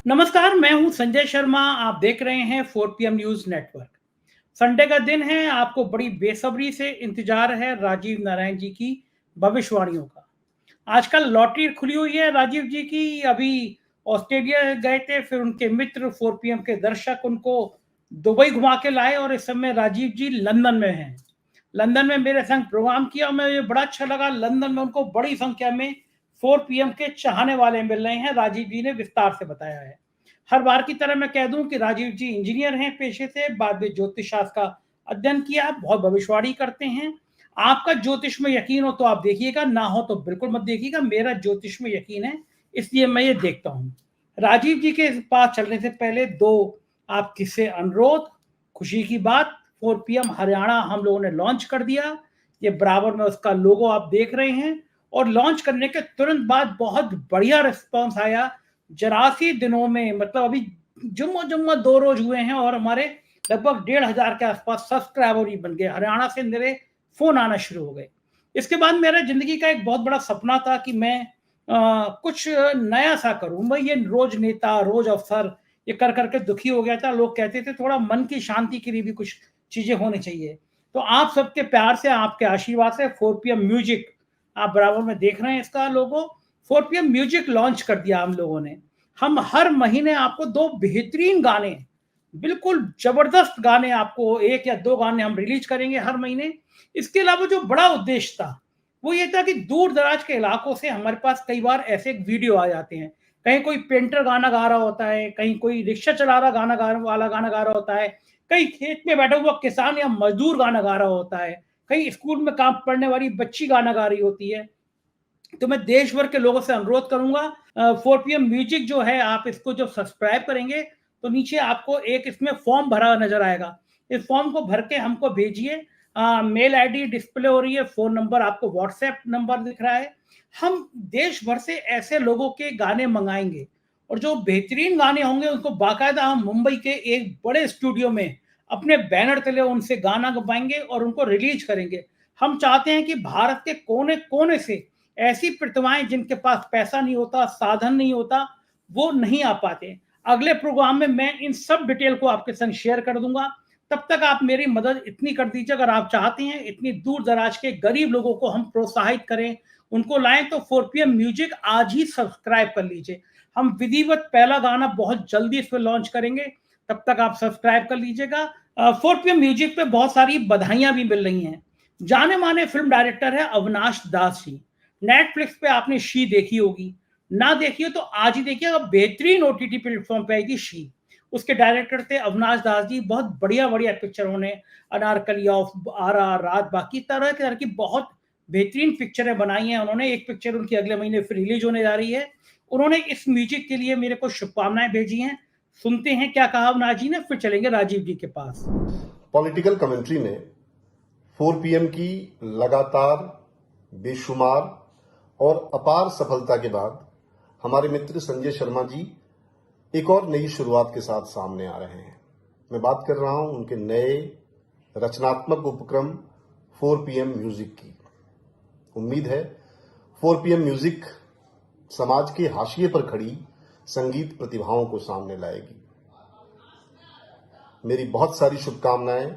नमस्कार, मैं हूं संजय शर्मा। आप देख रहे हैं 4 पीएम न्यूज नेटवर्क। संडे का दिन है, आपको बड़ी बेसब्री से इंतजार है राजीव नारायण जी की भविष्यवाणियों का। आजकल लॉटरी खुली हुई है राजीव जी की। अभी ऑस्ट्रेलिया गए थे, फिर उनके मित्र 4 पीएम के दर्शक उनको दुबई घुमा के लाए और इस समय राजीव जी लंदन में हैं। लंदन में मेरे संग प्रोग्राम किया, मुझे बड़ा अच्छा लगा। लंदन में उनको बड़ी संख्या में 4 पीएम के चाहने वाले मिल रहे हैं, राजीव जी ने विस्तार से बताया है। हर बार की तरह मैं कह दूं कि राजीव जी इंजीनियर हैं पेशे से, बाद में ज्योतिष शास्त्र का अध्ययन किया, बहुत भविष्यवाणी करते हैं। आपका ज्योतिष में यकीन हो तो आप देखिएगा, ना हो तो बिल्कुल मत देखिएगा। मेरा ज्योतिष में यकीन है, इसलिए मैं ये देखता हूं। राजीव जी के पास चलने से पहले दो आप किससे अनुरोध। खुशी की बात, 4 पीएम हरियाणा हम लोगों ने लॉन्च कर दिया। ये बराबर में उसका लोगो आप देख रहे हैं, और लॉन्च करने के तुरंत बाद बहुत बढ़िया रिस्पांस आया। 84 दिनों में, मतलब अभी जुम्मा 2 रोज हुए हैं और हमारे लगभग 1,500 के आसपास सब्सक्राइबर ही बन गए। हरियाणा से मेरे फोन आना शुरू हो गए। इसके बाद मेरा जिंदगी का एक बहुत बड़ा सपना था कि मैं कुछ नया सा करूं। मैं ये रोज नेता रोज अफसर ये कर करके दुखी हो गया था। लोग कहते थे थोड़ा मन की शांति के लिए भी कुछ चीजें होनी चाहिए। तो आप सबके प्यार से, आपके आशीर्वाद से 4 पीएम म्यूजिक, आप बराबर में देख रहे हैं इसका लोगो, 4 पीएम म्यूजिक लॉन्च कर दिया हम लोगों ने। हम हर महीने आपको 2 बेहतरीन गाने, बिल्कुल जबरदस्त गाने, आपको 1 या 2 गाने हम रिलीज करेंगे हर महीने। इसके अलावा जो बड़ा उद्देश्य था वो ये था कि दूर दराज के इलाकों से हमारे पास कई बार ऐसे वीडियो आ जाते हैं। कहीं कोई पेंटर गाना गा रहा होता है, कहीं कोई रिक्शा चला रहा गाना गा रहा होता है, कहीं खेत में बैठा हुआ किसान या मजदूर गाना गा रहा होता है, कहीं स्कूल में काम पढ़ने वाली बच्ची गाना गा रही होती है। तो मैं देश भर के लोगों से अनुरोध करूंगा, 4 पीएम म्यूजिक जो है, आप इसको जब सब्सक्राइब करेंगे तो नीचे आपको एक इसमें फॉर्म भरा नजर आएगा। इस फॉर्म को भर के हमको भेजिए। मेल आईडी डिस्प्ले हो रही है, फोन नंबर आपको व्हाट्सएप नंबर दिख रहा है। हम देश भर से ऐसे लोगों के गाने मंगाएंगे, और जो बेहतरीन गाने होंगे उनको बाकायदा हम मुंबई के एक बड़े स्टूडियो में अपने बैनर तले उनसे गाना गवाएंगे और उनको रिलीज करेंगे। हम चाहते हैं कि भारत के कोने कोने से ऐसी प्रतिभाएं जिनके पास पैसा नहीं होता, साधन नहीं होता, वो नहीं आ पाते। अगले प्रोग्राम में मैं इन सब डिटेल को आपके संग शेयर कर दूंगा। तब तक आप मेरी मदद इतनी कर दीजिए, अगर आप चाहते हैं इतनी दूर दराज के गरीब लोगों को हम प्रोत्साहित करें, उनको लाएं, तो 4 पीएम म्यूजिक आज ही सब्सक्राइब कर लीजिए। हम विधिवत पहला गाना बहुत जल्दी इस पर लॉन्च करेंगे, तब तक आप सब्सक्राइब कर लीजिएगा। 4 पीएम म्यूजिक पे बहुत सारी बधाइयां भी मिल रही हैं। जाने माने फिल्म डायरेक्टर है अविनाश दास जी। नेटफ्लिक्स पे आपने शी देखी होगी, ना देखी हो तो आज ही देखिए। अब बेहतरीन ओटीटी प्लेटफॉर्म पे आई थी शी। उसके डायरेक्टर थे अविनाश दास जी। बहुत बढ़िया बढ़िया पिक्चर उन्होंने, अनारकली ऑफ आरा रात, बाकी तरह तरह की बहुत बेहतरीन पिक्चरें बनाई हैं उन्होंने। एक पिक्चर उनकी अगले महीने फिर रिलीज होने जा रही है। उन्होंने इस म्यूजिक के लिए मेरे को शुभकामनाएं भेजी हैं। सुनते हैं क्या कहा अविनाश जी ने, फिर चलेंगे राजीव जी के पास। पॉलिटिकल कमेंट्री में 4 पीएम की लगातार बेशुमार और अपार सफलता के बाद हमारे मित्र संजय शर्मा जी एक और नई शुरुआत के साथ सामने आ रहे हैं। मैं बात कर रहा हूं उनके नए रचनात्मक उपक्रम 4 पीएम म्यूजिक की। उम्मीद है 4 पीएम म्यूजिक समाज के हाशिए पर खड़ी संगीत प्रतिभाओं को सामने लाएगी। मेरी बहुत सारी शुभकामनाएं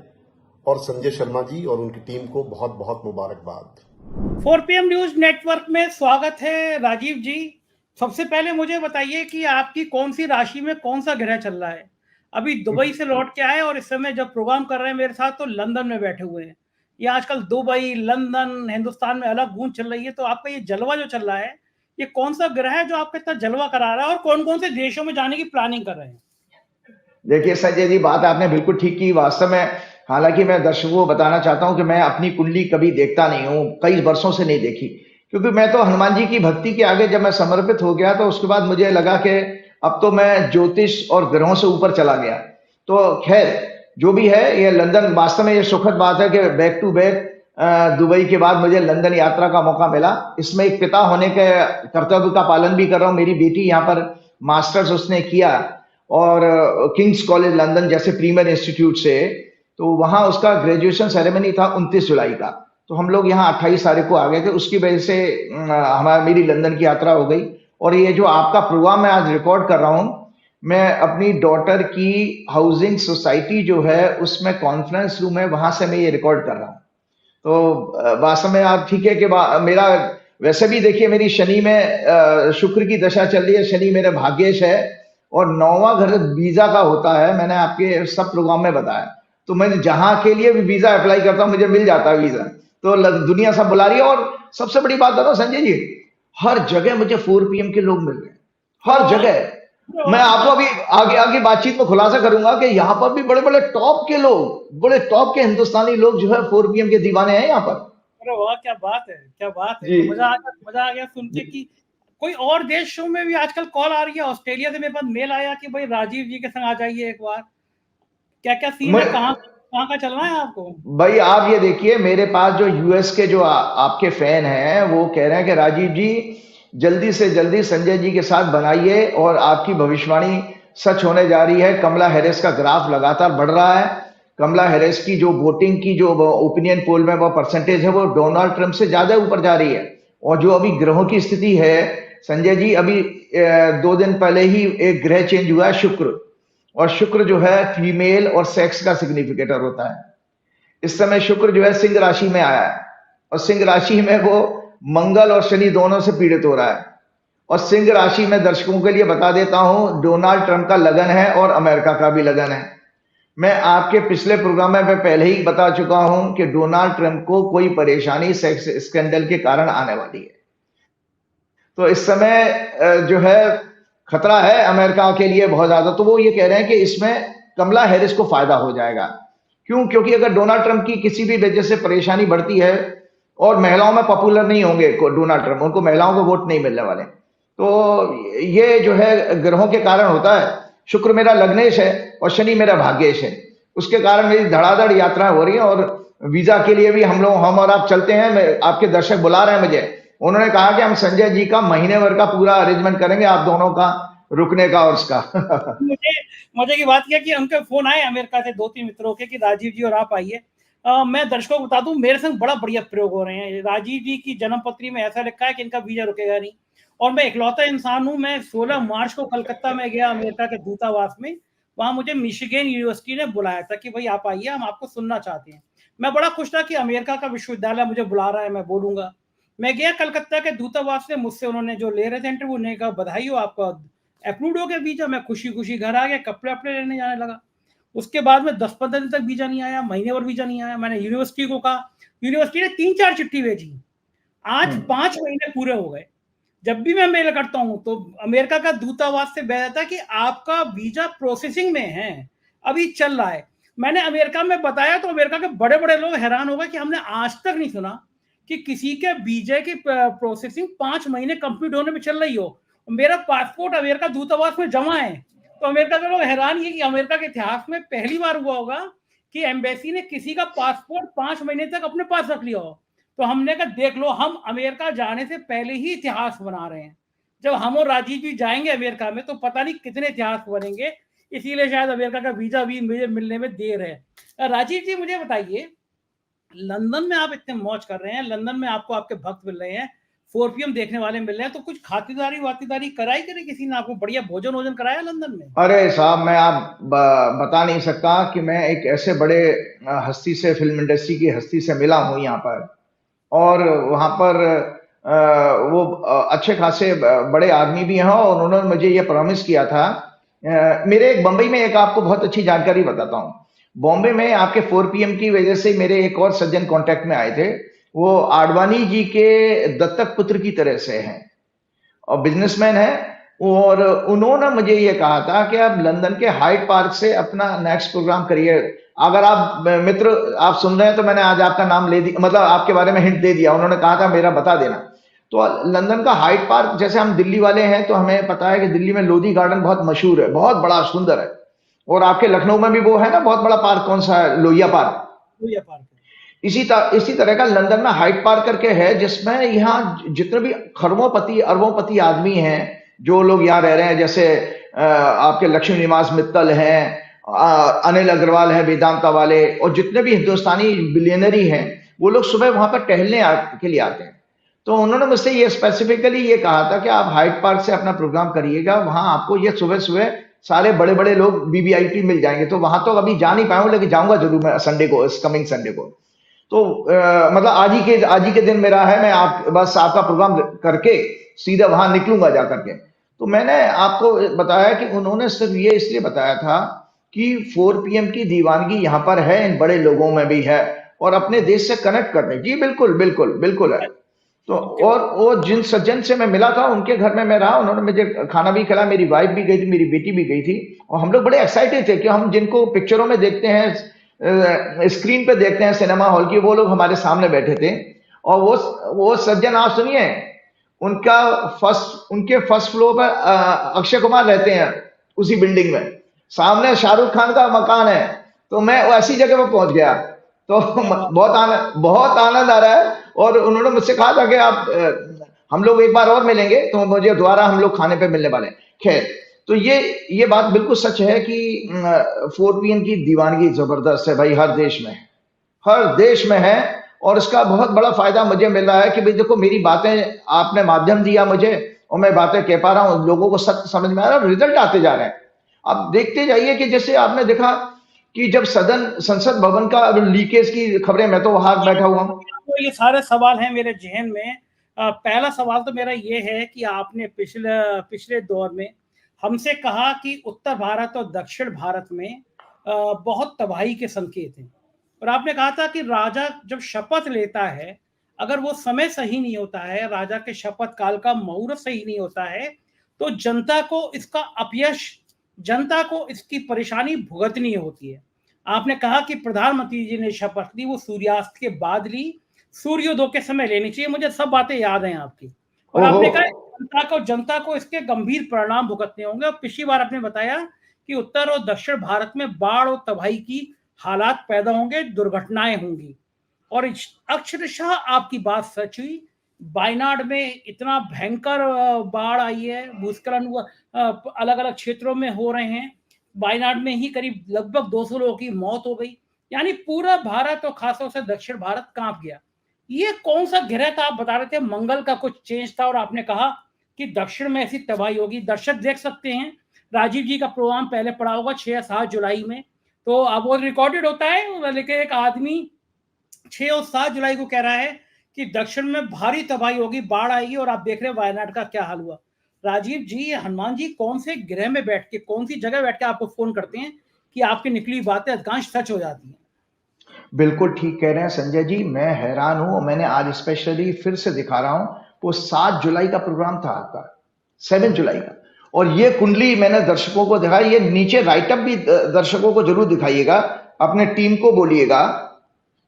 और संजय शर्मा जी और उनकी टीम को बहुत बहुत मुबारकबाद। 4 पीएम न्यूज नेटवर्क में स्वागत है राजीव जी। सबसे पहले मुझे बताइए कि आपकी कौन सी राशि में कौन सा ग्रह चल रहा है। अभी दुबई से लौट के आए और इस समय जब प्रोग्राम कर रहे हैं मेरे साथ तो लंदन में बैठे हुए हैं। ये आजकल दुबई लंदन हिंदुस्तान में अलग गूंज चल रही है। तो आपका ये जलवा जो चल रहा है, ये कौन सा ग्रह है जो आपका इतना जलवा करा रहा है, और कौन कौन से देशों में जाने की प्लानिंग कर रहे हैं? देखिए संजय जी, बात आपने बिल्कुल ठीक की। वास्तव में हालांकि मैं दर्शकों को बताना चाहता हूं कि मैं अपनी कुंडली कभी देखता नहीं हूं, कई वर्षों से नहीं देखी, क्योंकि मैं तो हनुमान जी की भक्ति के आगे जब मैं समर्पित हो गया तो उसके बाद मुझे लगा कि अब तो मैं ज्योतिष और ग्रहों से ऊपर चला गया। तो खैर जो भी है, ये लंदन, वास्तव में ये सुखद बात है कि बैक टू बैक दुबई के बाद मुझे लंदन यात्रा का मौका मिला। इसमें एक पिता होने के कर्तव्य का पालन भी कर रहा हूँ। मेरी बेटी यहाँ पर मास्टर्स उसने किया और किंग्स कॉलेज लंदन जैसे प्रीमियर इंस्टीट्यूट से, तो वहां उसका ग्रेजुएशन सेरेमनी था 29 जुलाई का। तो हम लोग यहाँ 28 तारीख को आ गए थे। उसकी वजह से मेरी लंदन की यात्रा हो गई। और ये जो आपका प्रोग्राम मैं आज रिकॉर्ड कर रहा हूँ, मैं अपनी डॉटर की हाउसिंग सोसाइटी जो है उसमें कॉन्फ्रेंस रूम है, वहां से मैं ये रिकॉर्ड कर रहा हूँ। तो वास्तव में आप ठीक है कि मेरा वैसे भी देखिए मेरी शनि में शुक्र की दशा चल रही है, शनि मेरे भाग्येश है और 9वां घर वीजा का होता है, मैंने आपके सब प्रोग्राम में बताया। तो मैं जहां के लिए भी वीजा अप्लाई करता हूं मुझे मिल जाता है वीजा। तो दुनिया सब बुला रही है और सबसे बड़ी बात बताओ संजय जी, हर जगह मुझे 4 PM के लोग मिल रहे हैं, हर जगह। मैं आपको अभी आगे आगे बातचीत में खुलासा करूंगा कि यहाँ पर भी बड़े बड़े टॉप के लोग, बड़े टॉप के हिंदुस्तानी लोग जो है 4 PM के दीवाने हैं यहाँ पर। अरे वाह, क्या बात है, क्या बात है। जी तो मजा आ गया सुन के कि कोई और देशों में भी आजकल कॉल आ रही है। ऑस्ट्रेलिया से मेरे पास मेल आया कि भाई राजीव जी के संग आ जाइए एक बार। क्या क्या सीन है, कहाँ कहाँ का चलना है आपको? भाई आप ये देखिए, मेरे पास जो यूएस के जो आपके फैन हैं वो कह रहे हैं कि राजीव जी जल्दी से जल्दी संजय जी के साथ बनाइए और आपकी भविष्यवाणी सच होने जा रही है। कमला हैरिस का ग्राफ लगातार बढ़ रहा है। कमला हैरिस की जो वोटिंग की जो ओपिनियन पोल में वो परसेंटेज है वो डोनाल्ड ट्रंप से ज्यादा ऊपर जा रही है। और जो अभी ग्रहों की स्थिति है संजय जी, अभी 2 दिन पहले ही एक ग्रह चेंज हुआ है शुक्र, और शुक्र जो है फीमेल और सेक्स का सिग्निफिकेटर होता है। इस समय शुक्र जो है सिंह राशि में आया है और सिंह राशि में वो मंगल और शनि दोनों से पीड़ित हो रहा है। और सिंह राशि में दर्शकों के लिए बता देता हूं, डोनाल्ड ट्रंप का लगन है और अमेरिका का भी लगन है। मैं आपके पिछले प्रोग्राम में मैं पहले ही बता चुका हूं कि डोनाल्ड ट्रंप को कोई परेशानी सेक्स स्कैंडल के कारण आने वाली है। तो इस समय जो है खतरा है अमेरिका के लिए बहुत ज्यादा। तो वो ये कह रहे हैं कि इसमें कमला हैरिस को फायदा हो जाएगा। क्यों? क्योंकि अगर डोनाल्ड ट्रंप की किसी भी वजह से परेशानी बढ़ती है और महिलाओं में पॉपुलर नहीं होंगे डोनाल्ड ट्रंप, उनको महिलाओं को वोट नहीं मिलने वाले, तो ये जो है ग्रहों के कारण होता है। शुक्र मेरा लग्नेश है और शनि मेरा भाग्येश है, उसके कारण मेरी धड़ाधड़ यात्राएं हो रही हैं। और वीजा के लिए भी हम और आप चलते हैं, आपके दर्शक बुला रहे हैं मुझे। उन्होंने कहा कि हम संजय जी का महीने भर का पूरा अरेंजमेंट करेंगे, आप दोनों का रुकने का और उसका। मुझे मजे की बात किया कि उनके फोन आए अमेरिका से 2-3 मित्रों के कि राजीव जी और आप आइए। मैं दर्शकों को बता दूं, मेरे संग बड़ा बढ़िया प्रयोग हो रहे हैं। राजीव जी की जन्म पत्री में ऐसा लिखा है कि इनका वीजा रुकेगा नहीं। और मैं इकलौता इंसान हूं, मैं 16 मार्च को कलकत्ता में गया अमेरिका के दूतावास में। वहां मुझे मिशिगन यूनिवर्सिटी ने बुलाया था कि भाई आप आइए, हम आपको सुनना चाहते हैं। मैं बड़ा खुश था कि अमेरिका का विश्वविद्यालय मुझे बुला रहा है, मैं बोलूंगा। मैं गया कलकत्ता के दूतावास से, मुझसे उन्होंने जो ले रहे थे इंटरव्यू, उन्होंने कहा बधाई हो, आपका अप्रूव्ड हो गया वीजा। मैं खुशी खुशी घर आ गया, कपड़े अपने लेने जाने लगा। उसके बाद में 10-15 दिन तक वीजा नहीं आया, महीने भर वीजा नहीं आया। मैंने यूनिवर्सिटी को कहा, यूनिवर्सिटी ने 3-4 चिट्ठी भेजी। आज 5 महीने पूरे हो गए। जब भी मैं मेल करता हूं तो अमेरिका का दूतावास से बताता है कि आपका वीजा प्रोसेसिंग में है, अभी चल रहा है। मैंने अमेरिका में बताया तो अमेरिका के बड़े बड़े लोग हैरान हो गए कि हमने आज तक नहीं सुना कि किसी के वीजा की प्रोसेसिंग 5 महीने कंप्लीट होने में चल रही हो। मेरा पासपोर्ट अमेरिका दूतावास में जमा है। तो अमेरिका के लोग हैरान ये कि अमेरिका के इतिहास में पहली बार हुआ होगा कि एम्बेसी ने किसी का पासपोर्ट 5 महीने तक अपने पास रख लिया हो। तो हमने कहा देख लो, हम अमेरिका जाने से पहले ही इतिहास बना रहे हैं। जब हम और राजीव जी जाएंगे अमेरिका में तो पता नहीं कितने इतिहास बनेंगे। इसीलिए शायद अमेरिका का वीजा भी मुझे मिलने में देर है। राजीव जी मुझे बताइए, लंदन में आप इतने मौज कर रहे हैं, लंदन में आपको आपके भक्त मिल रहे हैं, 4 PM देखने वाले मिल रहे हैं, तो कुछ खातिरदारी वातिरदारी कराई करे किसी ने? आपको बढ़िया भोजन वोजन कराया लंदन में? अरे साहब, मैं आप बता नहीं सकता कि मैं एक ऐसे बड़े हस्ती से, फिल्म इंडस्ट्री की हस्ती से मिला हूं यहाँ पर। और वहां पर वो अच्छे खासे बड़े आदमी भी हैं और उन्होंने मुझे ये प्रॉमिस किया था। मेरे एक बंबई में एक आपको बहुत अच्छी जानकारी बताता हूँ। बॉम्बे में आपके 4 PM की वजह से मेरे एक और सज्जन कांटेक्ट में आए थे। वो आडवाणी जी के दत्तक पुत्र की तरह से हैं और बिजनेसमैन है। और उन्होंने मुझे ये कहा था कि आप लंदन के हाइड पार्क से अपना नेक्स्ट प्रोग्राम करिए। अगर आप मित्र आप सुन रहे हैं तो मैंने आज आपका नाम ले दिया, मतलब आपके बारे में हिंट दे दिया। उन्होंने कहा था मेरा बता देना। तो लंदन का हाइड पार्क, जैसे हम दिल्ली वाले हैं तो हमें पता है कि दिल्ली में लोधी गार्डन बहुत मशहूर है, बहुत बड़ा सुंदर है। और आपके लखनऊ में भी वो है ना बहुत बड़ा पार्क, कौन सा है? लोहिया पार्क। लोहिया पार्क। इसी तरह का लंदन में हाइड पार्क करके है, जिसमें यहाँ जितने भी खरबोंपति अरबोंपति आदमी हैं, जो लोग यहाँ रह रहे हैं, जैसे आपके लक्ष्मी निवास मित्तल हैं, अनिल अग्रवाल है वेदांता वाले, और जितने भी हिंदुस्तानी बिलियनरी हैं, वो लोग सुबह वहां पर टहलने के लिए आते हैं। तो उन्होंने मुझसे ये स्पेसिफिकली ये कहा था कि आप हाइड पार्क से अपना प्रोग्राम करिएगा, वहां आपको ये सुबह सुबह सारे बड़े बड़े लोग वीवीआईपी मिल जाएंगे। तो वहां तो अभी जा नहीं पाया हूं, लेकिन जाऊंगा जरूर मैं संडे को, इस कमिंग संडे को। तो मतलब आज ही के दिन मेरा है, मैं बस आपका प्रोग्राम करके सीधा वहां निकलूंगा जा करके। तो मैंने आपको बताया कि उन्होंने सिर्फ ये इसलिए बताया था कि 4 PM की दीवानगी यहाँ पर है, इन बड़े लोगों में भी है, और अपने देश से कनेक्ट करने। जी बिल्कुल बिल्कुल बिल्कुल है। तो और वो जिन सज्जन से मैं मिला था उनके घर में मैं रहा, उन्होंने मुझे खाना भी खिलाया, मेरी वाइफ भी गई थी, मेरी बेटी भी गई थी, और हम लोग बड़े एक्साइटेड थे कि हम जिनको पिक्चरों में देखते हैं, स्क्रीन पे देखते हैं सिनेमा हॉल की, वो लोग हमारे सामने बैठे थे। और वो सज्जन, आप सुनिए, उनके फर्स्ट फ्लोर पर अक्षय कुमार रहते हैं, उसी बिल्डिंग में, सामने शाहरुख खान का मकान है। तो मैं ऐसी जगह पर पहुंच गया, तो बहुत आनंद आ रहा है। और उन्होंने मुझसे कहा था कि हम लोग एक बार और मिलेंगे, तो मुझे दोबारा हम लोग खाने पे मिलने वाले हैं। खैर, तो ये बात बिल्कुल सच है कि 4 PM की दीवानगी जबरदस्त है भाई, हर देश में है। और इसका बहुत बड़ा फायदा मुझे मिल रहा है कि भाई देखो, मेरी बातें आपने माध्यम दिया मुझे, और मैं बातें कह पा रहा हूं, लोगों को सत्य समझ में आ रहा है, रिजल्ट आते जा रहे हैं। अब देखते जाइए कि जैसे आपने देखा कि जब संसद भवन का लीकेज की खबरें, मैं तो वहां बैठा हुआ हूं। तो ये सारे सवाल हैं मेरे जहन में। पहला सवाल तो मेरा ये है कि आपने पिछले दौर में हमसे कहा कि उत्तर भारत और दक्षिण भारत में बहुत तबाही के संकेत हैं, और आपने कहा था कि राजा जब शपथ लेता है, अगर वो समय सही नहीं होता है, राजा के शपथ काल का मुहूर्त सही नहीं होता है, तो जनता को इसका अपयश, जनता को इसकी परेशानी भुगतनी होती है। आपने कहा कि प्रधानमंत्री जी ने शपथ ली, वो सूर्यास्त के बाद ली, सूर्योदय के समय लेनी चाहिए। मुझे सब बातें याद हैं आपकी। और आपने कहा जनता को इसके गंभीर परिणाम भुगतने होंगे। और पिछली बार आपने बताया कि उत्तर और दक्षिण भारत में बाढ़ और तबाही की हालात पैदा होंगे, दुर्घटनाएं होंगी, और अक्षरशः आपकी बात सच हुई। वायनाड में इतना भयंकर बाढ़ आई है, भूस्खलन हुआ, अलग अलग क्षेत्रों में हो रहे हैं। वायनाड में ही करीब लगभग 200 लोगों की मौत हो गई, यानी पूरा भारत और खासतौर से दक्षिण भारत कांप गया। ये कौन सा ग्रह था? आप बता रहे थे मंगल का कुछ चेंज था, और आपने कहा कि दक्षिण में ऐसी तबाही होगी। दर्शक देख सकते हैं, राजीव जी का प्रोग्राम पहले पड़ा होगा 6 या 7 जुलाई में, तो अब वो रिकॉर्डेड होता है, लेकिन एक आदमी 6 और 7 जुलाई को कह रहा है कि दक्षिण में भारी तबाही होगी, बाढ़ आएगी, और आप देख रहे हैं वायनाड का क्या हाल हुआ। राजीव जी, हनुमान जी कौन से ग्रह में बैठ के, कौन सी जगह बैठ के आपको फोन करते हैं कि आपकी निकली बातें अधिकांश सच हो जाती हैं? बिल्कुल ठीक कह रहे हैं संजय जी, मैं हैरान हूं। मैंने आज स्पेशली फिर से दिखा रहा हूं, वो 7 जुलाई का प्रोग्राम था आपका, 7 जुलाई का। और ये कुंडली मैंने दर्शकों को दिखाई, ये नीचे राइटअप भी दर्शकों को जरूर दिखाइएगा, अपने टीम को बोलिएगा।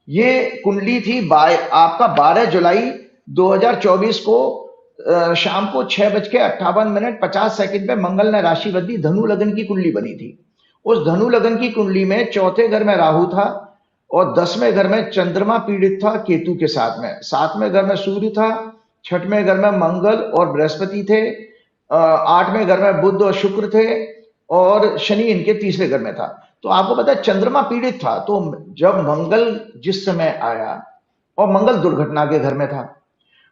ये कुंडली थी आपका 12 जुलाई 2024 को शाम को 6:58 पे मंगल ने राशि बदली, धनु लगन की कुंडली बनी थी। उस धनु लगन की कुंडली में चौथे घर में राहु था, और 10वें घर में चंद्रमा पीड़ित था केतु के साथ में, 7वें घर में सूर्य था, 6वें घर में मंगल और बृहस्पति थे, 8वें घर में बुध और शुक्र थे, और शनि इनके 3रे घर में था। तो आपको पता है चंद्रमा पीड़ित था। तो जब मंगल जिस समय आया, और मंगल दुर्घटना के घर में था,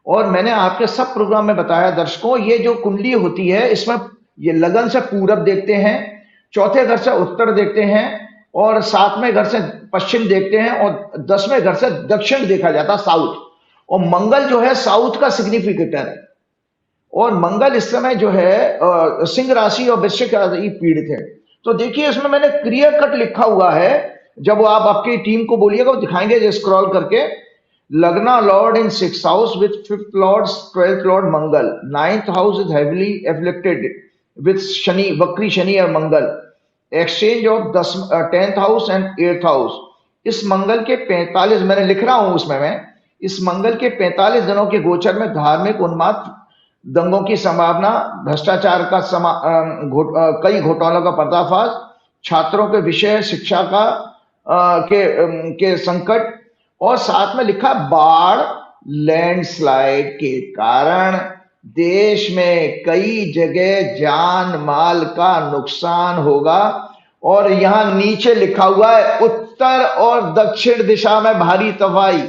और मैंने आपके सब प्रोग्राम में बताया दर्शकों, ये जो कुंडली होती है इसमें ये लगन से पूरब देखते हैं, चौथे घर से उत्तर देखते हैं, और 7वें घर से पश्चिम देखते हैं, और 10वें घर से दक्षिण देखा जाता, साउथ। और मंगल जो है साउथ का सिग्निफिकेटर है, और मंगल इस समय जो है सिंह राशि और वृश्चिक राशि पीड़ित है। तो देखिए इसमें मैंने क्लियर कट लिखा हुआ है, जब आप आपकी टीम को बोलिएगा वो दिखाएंगे स्क्रॉल करके। Lagna lord in 6th house with 5th lord 12th lord Mangal, 9th house is heavily afflicted with Shani, vakri Shani और Mangal, exchange of 10th house and 8th house. इस मंगल के 45, मैंने लिख रहा हूं उसमें मैं, इस मंगल के 45 दिनों के गोचर में धार्मिक उन्माद, दंगों की संभावना, भ्रष्टाचार का कई घोटालों का पर्दाफाश, छात्रों के विषय शिक्षा का के संकट, और साथ में लिखा बाढ़, लैंडस्लाइड के कारण देश में कई जगह जान माल का नुकसान होगा। और यहां नीचे लिखा हुआ है उत्तर और दक्षिण दिशा में भारी तबाही,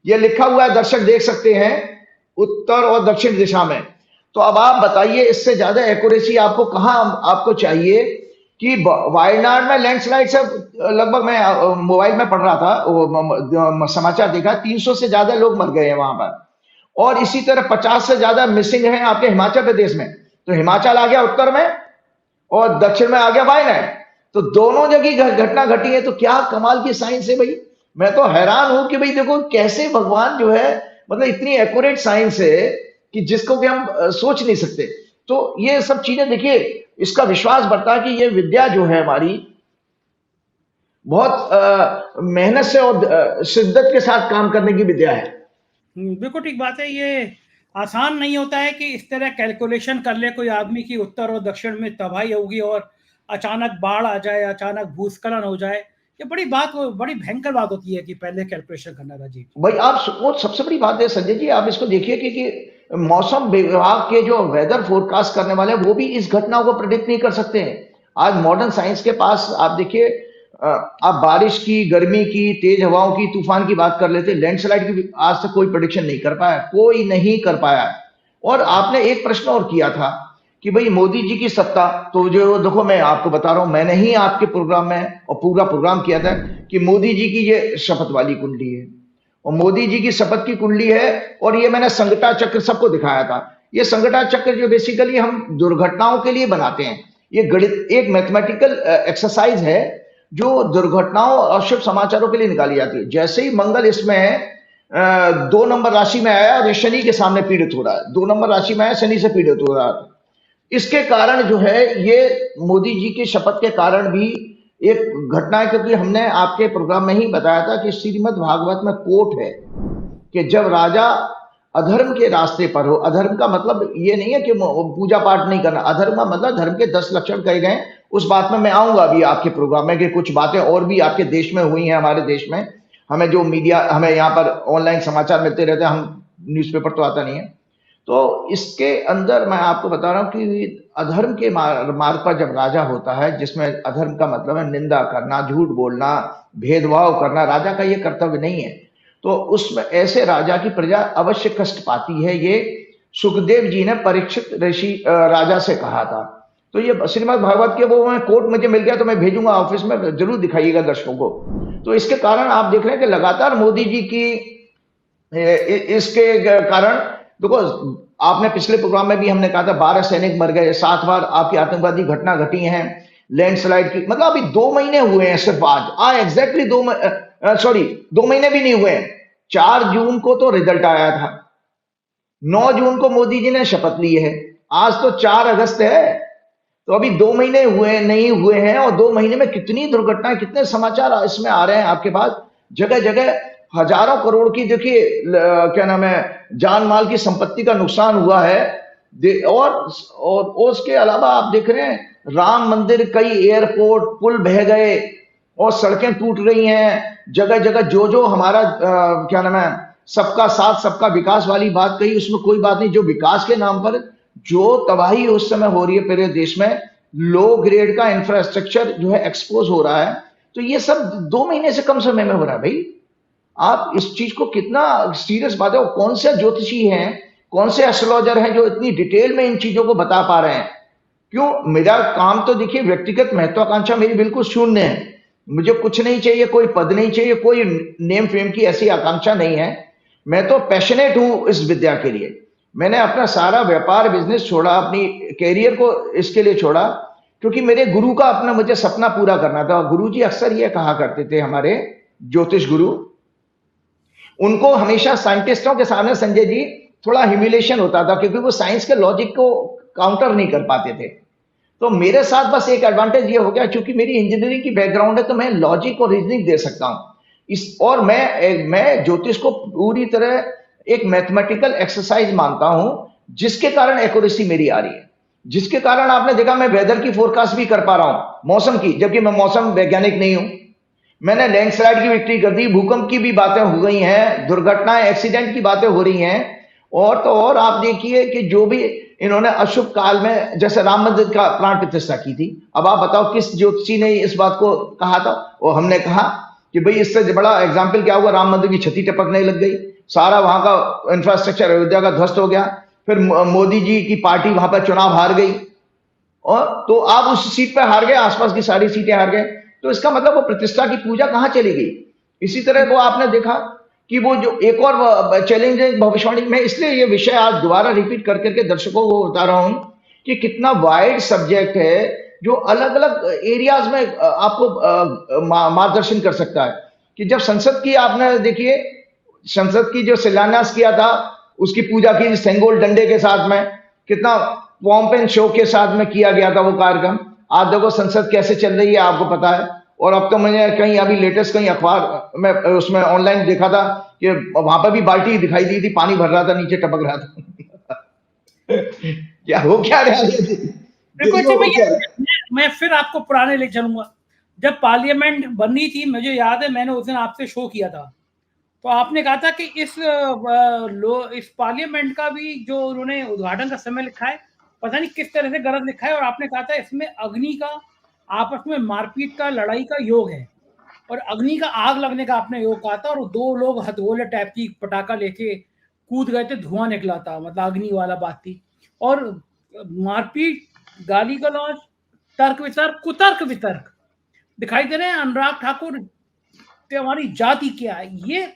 यह लिखा हुआ है, दर्शक देख सकते हैं, उत्तर और दक्षिण दिशा में। तो अब आप बताइए इससे ज्यादा एक्यूरेसी आपको कहाँ आपको चाहिए कि वायनाड में लैंडस्लाइड से लगभग मैं मोबाइल में पढ़ रहा था, समाचार देखा, 300 से ज्यादा लोग मर गए हैं वहां पर, और इसी तरह 50 से ज्यादा मिसिंग है आपके हिमाचल प्रदेश में। तो हिमाचल आ गया उत्तर में और दक्षिण में आ गया वायनाड, तो दोनों जगह घटना घटी है। तो क्या कमाल की साइंस है भाई। मैं तो हैरान हूं कि भाई देखो कैसे भगवान जो है, मतलब इतनी एक्यूरेट साइंस है कि जिसको कि हम सोच नहीं सकते। तो ये सब चीजें देखिए, इसका विश्वास बढ़ता है कि ये विद्या जो है हमारी बहुत मेहनत से और शिद्दत के साथ काम करने की विद्या है। बिल्कुल ठीक बात है। ये आसान नहीं होता है कि इस तरह कैलकुलेशन कर ले कोई आदमी की उत्तर और दक्षिण में तबाही होगी और अचानक बाढ़ आ जाए, अचानक भूस्खलन हो जाए। ये बड़ी भयंकर बात होती है कि पहले कैलकुलेशन करना। राजीव भाई आप वो सबसे बड़ी बात है संजय जी, आप इसको देखिए कि मौसम विभाग के जो वेदर फोरकास्ट करने वाले हैं वो भी इस घटना को प्रेडिक्ट नहीं कर सकते हैं। आज मॉडर्न साइंस के पास आप देखिए, आप बारिश की, गर्मी की, तेज हवाओं की, तूफान की बात कर लेते, लैंडस्लाइड की आज तक कोई प्रेडिक्शन नहीं कर पाया, कोई नहीं कर पाया। और आपने एक प्रश्न और किया था कि भाई मोदी जी की सत्ता, तो जो देखो मैं आपको बता रहा हूं, मैंने ही आपके प्रोग्राम में और पूरा प्रोग्राम किया था कि मोदी जी की ये शपथ वाली कुंडली है और मोदी जी की शपथ की कुंडली है, और ये मैंने संकटा चक्र सबको दिखाया था। ये संकटा चक्र जो बेसिकली हम दुर्घटनाओं के लिए बनाते हैं, ये गणित एक मैथमेटिकल एक्सरसाइज है जो दुर्घटनाओं और शुभ समाचारों के लिए निकाली जाती है। जैसे ही मंगल इसमें 2 नंबर राशि में आया और ये शनि के सामने पीड़ित हो रहा है, 2 नंबर राशि में आया, शनि से पीड़ित हो रहा है, इसके कारण जो है ये मोदी जी की शपथ के कारण भी एक घटना है। क्योंकि हमने आपके प्रोग्राम में ही बताया था कि श्रीमद् भागवत में कोट है कि जब राजा अधर्म के रास्ते पर हो, अधर्म का मतलब ये नहीं है कि पूजा पाठ नहीं करना, अधर्म का मतलब धर्म के 10 लक्षण कहे गए। उस बात में मैं आऊंगा अभी आपके प्रोग्राम में कि कुछ बातें और भी आपके देश में हुई हैं, हमारे देश में। हमें जो मीडिया, हमें यहाँ पर ऑनलाइन समाचार मिलते रहते हैं, हम न्यूज़पेपर तो आता नहीं है। तो इसके अंदर मैं आपको बता रहा हूं कि अधर्म के मार्ग पर जब राजा होता है, जिसमें अधर्म का मतलब है निंदा करना, झूठ बोलना, भेदभाव करना, राजा का ये कर्तव्य नहीं है। तो उसमें ऐसे राजा की प्रजा अवश्य कष्ट पाती है। ये सुखदेव जी ने परीक्षित ऋषि राजा से कहा था। तो ये श्रीमद् भागवत के वो कोट मुझे मिल गया, तो मैं भेजूंगा ऑफिस में, जरूर दिखाइएगा दर्शकों को। तो इसके कारण आप देख रहे हैं कि लगातार मोदी जी की इसके कारण देखो, आपने पिछले प्रोग्राम में भी हमने कहा था 12 सैनिक मर गए, 7 बार आपकी आतंकवादी घटना घटी हैं, लैंडस्लाइड की, मतलब अभी 2 महीने हुए हैं सिर्फ आज एग्जैक्टली 2 महीने भी नहीं हुए हैं। 4 जून को तो रिजल्ट आया था, 9 जून को मोदी जी ने शपथ ली है, आज तो 4 अगस्त है। तो अभी 2 महीने नहीं हुए हैं, और 2 महीने में कितनी दुर्घटनाएं, कितने समाचार इसमें आ रहे हैं आपके पास। जगह जगह हजारों करोड़ की, देखिए क्या नाम है, जान माल की संपत्ति का नुकसान हुआ है। और उसके अलावा आप देख रहे हैं राम मंदिर, कई एयरपोर्ट, पुल बह गए और सड़कें टूट रही हैं जगह जगह। जो हमारा क्या नाम है, सबका साथ सबका विकास वाली बात कही, उसमें कोई बात नहीं। जो विकास के नाम पर जो तबाही उस समय हो रही है पूरे देश में, लो ग्रेड का इंफ्रास्ट्रक्चर जो है एक्सपोज हो रहा है, तो ये सब 2 महीने से कम समय में हो रहा है। भाई आप इस चीज को, कितना सीरियस बात है। कौन से ज्योतिषी हैं, कौन से एस्ट्रोलॉजर हैं जो इतनी डिटेल में इन चीजों को बता पा रहे हैं? क्यों, मेरा काम तो देखिए, व्यक्तिगत महत्वाकांक्षा मेरी बिल्कुल शून्य है। मुझे कुछ नहीं चाहिए, कोई पद नहीं चाहिए, कोई नेम फेम की ऐसी आकांक्षा नहीं है। मैं तो पैशनेट हूं इस विद्या के लिए। मैंने अपना सारा व्यापार, बिजनेस छोड़ा, अपनी कैरियर को इसके लिए छोड़ा, क्योंकि मेरे गुरु का अपना मुझे सपना पूरा करना था। गुरु जी अक्सर ये कहा करते थे, हमारे ज्योतिष गुरु, उनको हमेशा साइंटिस्टों के सामने संजय जी थोड़ा ह्यूमिलेशन होता था, क्योंकि वो साइंस के लॉजिक को काउंटर नहीं कर पाते थे। तो मेरे साथ बस एक एडवांटेज ये हो गया, क्योंकि मेरी इंजीनियरिंग की बैकग्राउंड है, तो मैं लॉजिक और रीजनिंग दे सकता हूं और मैं ज्योतिष को पूरी तरह एक मैथमेटिकल एक्सरसाइज मानता हूं, जिसके कारण एक्यूरेसी मेरी आ रही है, जिसके कारण आपने देखा मैं वेदर की फोरकास्ट भी कर पा रहा हूं, मौसम की, जबकि मैं मौसम वैज्ञानिक नहीं हूं। मैंने लैंडस्लाइड की विक्ट्री कर दी, भूकंप की भी बातें हो गई हैं, दुर्घटनाएं, एक्सीडेंट की बातें हो रही हैं। और तो और आप देखिए कि जो भी इन्होंने अशुभ काल में, जैसे राम मंदिर का प्राण प्रतिष्ठा की थी, अब आप बताओ किस ज्योतिषी ने इस बात को कहा था? और हमने कहा कि भाई इससे बड़ा एग्जाम्पल क्या हुआ, राम मंदिर की छती टपकने लग गई, सारा वहां का इंफ्रास्ट्रक्चर अयोध्या का ध्वस्त हो गया। फिर मोदी जी की पार्टी वहां पर चुनाव हार गई, और तो आप उस सीट पर हार गए, आसपास की सारी सीटें हार गए। तो इसका मतलब वो प्रतिष्ठा की पूजा कहां चली गई। इसी तरह वो आपने देखा कि वो जो एक और चैलेंज है भविष्यवाणी में, इसलिए ये विषय आज दोबारा रिपीट कर करके दर्शकों को बता रहा हूं कि कितना वाइड सब्जेक्ट है, जो अलग अलग एरियाज में आपको मार्गदर्शन कर सकता है। कि जब संसद की आपने देखिए, संसद की जो शिलान्यास किया था, उसकी पूजा की सेंगोल डंडे के साथ में, कितना पॉम्प एंड शो के साथ में किया गया था वो कार्यक्रम। आज देखो संसद कैसे चल रही है, आपको पता है। और अब तो मैंने कहीं अभी लेटेस्ट कहीं अखबार में उसमें ऑनलाइन देखा था कि वहां पर भी बाल्टी दिखाई दी थी, पानी भर रहा था, नीचे टपक रहा था। क्या हो क्या रहा है। देखो अच्छा, मैं फिर आपको पुराने ले चलूंगा। जब पार्लियामेंट बनी थी, मुझे याद है मैंने उस दिन आपसे शो किया था, तो आपने कहा था कि इस पार्लियामेंट का भी जो उन्होंने उद्घाटन का समय लिखा है, पता नहीं किस तरह से गलत लिखा है, और आपने कहा था इसमें अग्नि का, आपस में मारपीट का, लड़ाई का योग है, और अग्नि का, आग लगने का आपने योग कहा था, और दो लोग हथगोले टाइप की पटाखा लेके कूद गए थे, धुआं निकला था, मतलब अग्नि वाला बात थी। और मारपीट, गाली गलौज, तर्क वितर्क, कुतर्क वितर्क दिखाई दे रहे हैं। अनुराग ठाकुर, हमारी जाति क्या है, ये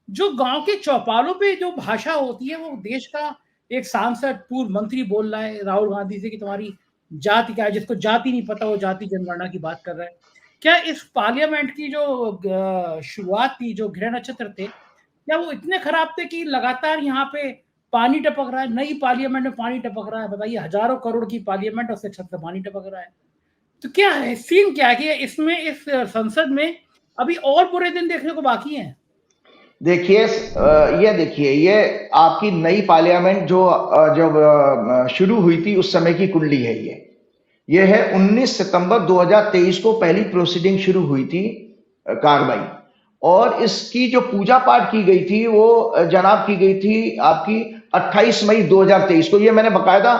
जो गांव के चौपालों पे जो भाषा होती है, वो देश का एक सांसद, पूर्व मंत्री बोल रहा है राहुल गांधी से कि तुम्हारी जाति क्या है, जिसको जाति नहीं पता वो जाति जनगणना की बात कर रहा है। क्या इस पार्लियामेंट की जो शुरुआत थी, जो गृह नक्षत्र थे, क्या वो इतने खराब थे कि लगातार यहाँ पे पानी टपक रहा है, नई पार्लियामेंट में पानी टपक रहा है? बताइए, हजारों करोड़ की पार्लियामेंट, उससे छत से पानी टपक रहा है। तो क्या है सीन, क्या है कि इसमें, इस संसद में अभी और बुरे दिन देखने को बाकी हैं? देखिए, ये देखिए, ये आपकी नई पार्लियामेंट जो जब शुरू हुई थी उस समय की कुंडली है। ये है 19 सितंबर 2023 को पहली प्रोसीडिंग शुरू हुई थी, कार्रवाई। और इसकी जो पूजा पाठ की गई थी वो जनाब की गई थी आपकी 28 मई 2023 को। ये मैंने बकायदा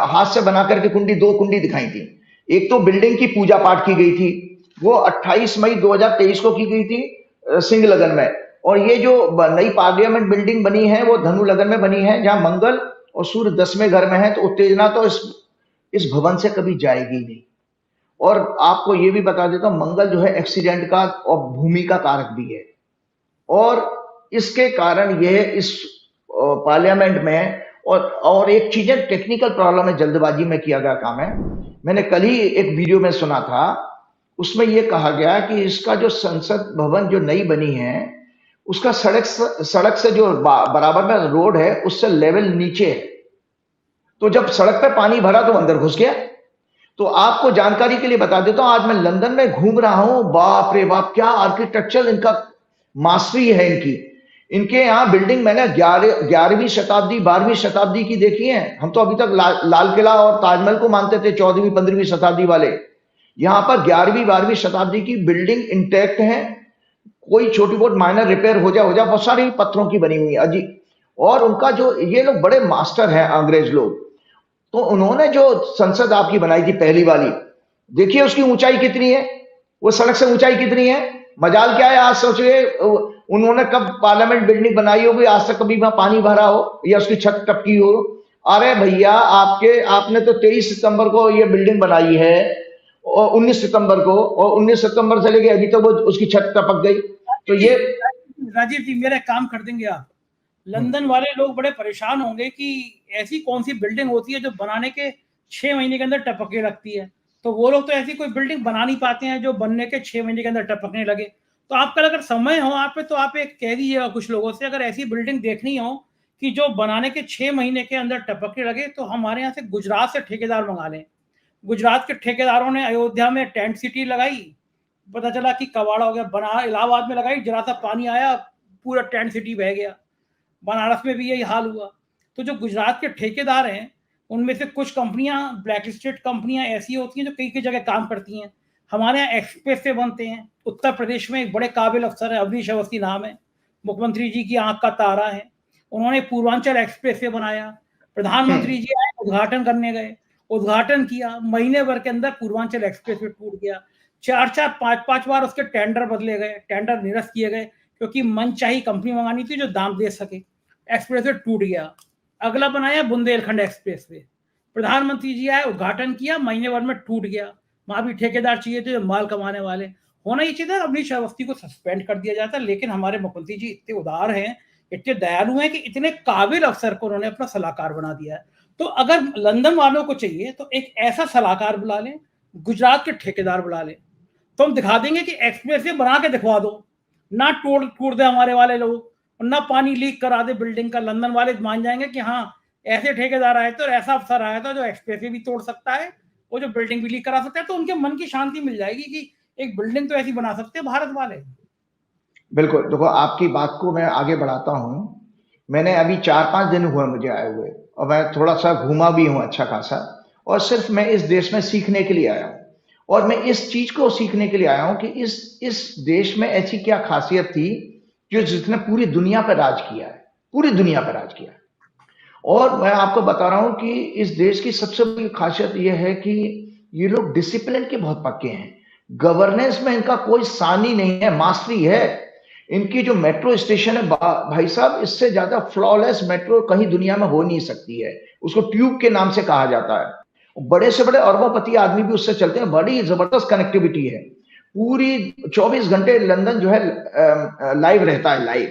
हाथ से बना करके कुंडी, दो कुंडी दिखाई थी। एक तो बिल्डिंग की पूजा पाठ की गई थी, वो 28 मई 2023 को की गई थी सिंह लगन में। और ये जो नई पार्लियामेंट बिल्डिंग बनी है वो धनु लगन में बनी है, जहां मंगल और सूर्य 10वें घर में है। तो उत्तेजना तो इस भवन से कभी जाएगी नहीं। और आपको ये भी बता देता हूं, मंगल जो है एक्सीडेंट का और भूमि का कारक भी है। और इसके कारण यह इस पार्लियामेंट में, और एक चीज है, टेक्निकल प्रॉब्लम है, जल्दबाजी में किया गया काम है। मैंने कल ही एक वीडियो में सुना था, उसमें यह कहा गया कि इसका जो संसद भवन जो नई बनी है, उसका सड़क से जो बराबर में रोड है उससे लेवल नीचे है। तो जब सड़क पे पानी भरा तो अंदर घुस गया। तो आपको जानकारी के लिए बता देता हूं, आज मैं लंदन में घूम रहा हूं, बाप रे बाप, क्या आर्किटेक्चर, इनका मास्टरी है इनकी। इनके यहाँ बिल्डिंग मैंने 11वीं शताब्दी 12वीं शताब्दी की देखी है। हम तो अभी तक लाल किला और ताजमहल को मानते थे 14वीं 15वीं शताब्दी वाले। यहाँ पर 11वीं 12वीं शताब्दी की बिल्डिंग इंटैक्ट है। कोई छोटी बहुत माइनर रिपेयर हो जाए, बहुत सारी पत्थरों की बनी हुई है अजी। और उनका जो, ये लोग बड़े मास्टर हैं अंग्रेज लोग। तो उन्होंने जो संसद आपकी बनाई थी पहली वाली, देखिए उसकी ऊंचाई कितनी है, वो सड़क से ऊंचाई कितनी है। मजाल क्या है, आज सोचिए उन्होंने कब पार्लियामेंट बिल्डिंग बनाई होगी, आज तक कभी वहां पानी भरा हो या उसकी छत टपकी हो। अरे भैया, आपने तो 23 सितंबर को ये बिल्डिंग बनाई है, और 19 सितंबर को, और 19 सितंबर से लेके अभी तक वो उसकी छत टपक गई। तो ये राजीव जी, मेरा काम कर देंगे आप, लंदन वाले लोग बड़े परेशान होंगे कि ऐसी कौन सी बिल्डिंग होती है जो बनाने के 6 महीने के अंदर टपकने लगती है। तो वो लोग तो ऐसी कोई बिल्डिंग बना नहीं पाते हैं जो बनने के 6 महीने के अंदर टपकने लगे। तो आपका अगर समय हो आप पे, तो आप एक कह दीजिएगा कुछ लोगों से, अगर ऐसी बिल्डिंग देखनी हो कि जो बनाने के 6 महीने के अंदर टपकने लगे, तो हमारे यहाँ से गुजरात से ठेकेदार मंगा लें। गुजरात के ठेकेदारों ने अयोध्या में टेंट सिटी लगाई, पता चला कि कबाड़ा हो गया। बना इलाहाबाद में लगाई, जरा सा पानी आया, पूरा टेंट सिटी बह गया। बनारस में भी यही हाल हुआ। तो जो गुजरात के ठेकेदार हैं, उनमें से कुछ कंपनियां, ब्लैक लिस्टेड कंपनियां ऐसी होती हैं जो कई कई जगह काम करती हैं। हमारे यहाँ एक्सप्रेस वे बनते हैं। उत्तर प्रदेश में एक बड़े काबिल अफसर है, अवनीश अवस्थी नाम है, मुख्यमंत्री जी की आंख का तारा है। उन्होंने पूर्वांचल एक्सप्रेस वे बनाया। प्रधानमंत्री जी आए, उद्घाटन करने गए, उद्घाटन किया, महीने भर के अंदर पूर्वांचल एक्सप्रेस वे टूट गया। 4-4 5-5 बार उसके टेंडर बदले गए, टेंडर निरस्त किए गए, क्योंकि मनचाही कंपनी मंगानी थी जो दाम दे सके। एक्सप्रेस वे टूट गया। अगला बनाया बुंदेलखंड एक्सप्रेस वे, प्रधानमंत्री जी आए, उद्घाटन किया, महीने भर में टूट गया। वहां भी ठेकेदार चाहिए थे, माल कमाने वाले। होना ये चाहिए था अवनीश अवस्थी को सस्पेंड कर दिया जाता, लेकिन हमारे मुख्यमंत्री जी इतने उदार हैं, इतने दयालु हैं कि इतने काबिल अफसर को उन्होंने अपना सलाहकार बना दिया है। तो अगर लंदन वालों को चाहिए तो एक ऐसा सलाहकार बुला लें, गुजरात के ठेकेदार बुला लें, तो हम दिखा देंगे कि एक्सप्रेस वे बना के दिखवा दो, ना टूट दे हमारे वाले लोग, ना पानी लीक करा दे बिल्डिंग का। लंदन वाले मान जाएंगे कि हाँ ऐसे ठेकेदार आए थे और ऐसा अफसर आया था जो एक्सप्रेस वे भी तोड़ सकता है, वो जो बिल्डिंग भी लीक करा सकता है। तो उनके मन की शांति मिल जाएगी कि एक बिल्डिंग तो ऐसी बना सकते हैं भारत वाले। बिल्कुल, देखो आपकी बात को मैं आगे बढ़ाता हूँ। मैंने अभी 4-5 दिन हुए मुझे आए हुए, और मैं थोड़ा सा घूमा भी हूँ अच्छा खासा, और सिर्फ मैं इस देश में सीखने के लिए आया हूँ। और मैं इस चीज को सीखने के लिए आया हूँ कि इस देश में ऐसी क्या खासियत थी जो जिसने पूरी दुनिया पर राज किया है, पूरी दुनिया पर राज किया है। और मैं आपको बता रहा हूं कि इस देश की सबसे बड़ी खासियत यह है कि ये लोग डिसिप्लिन के बहुत पक्के हैं। गवर्नेंस में इनका कोई सानी नहीं है, मास्टरी है। इनकी जो मेट्रो स्टेशन है भाई साहब, इससे ज्यादा फ्लॉलेस मेट्रो कहीं दुनिया में हो नहीं सकती है। उसको ट्यूब के नाम से कहा जाता है। बड़े से बड़े अरबोपति आदमी भी उससे चलते हैं। बड़ी जबरदस्त कनेक्टिविटी है। पूरी 24 घंटे लंदन जो है लाइव रहता है, लाइव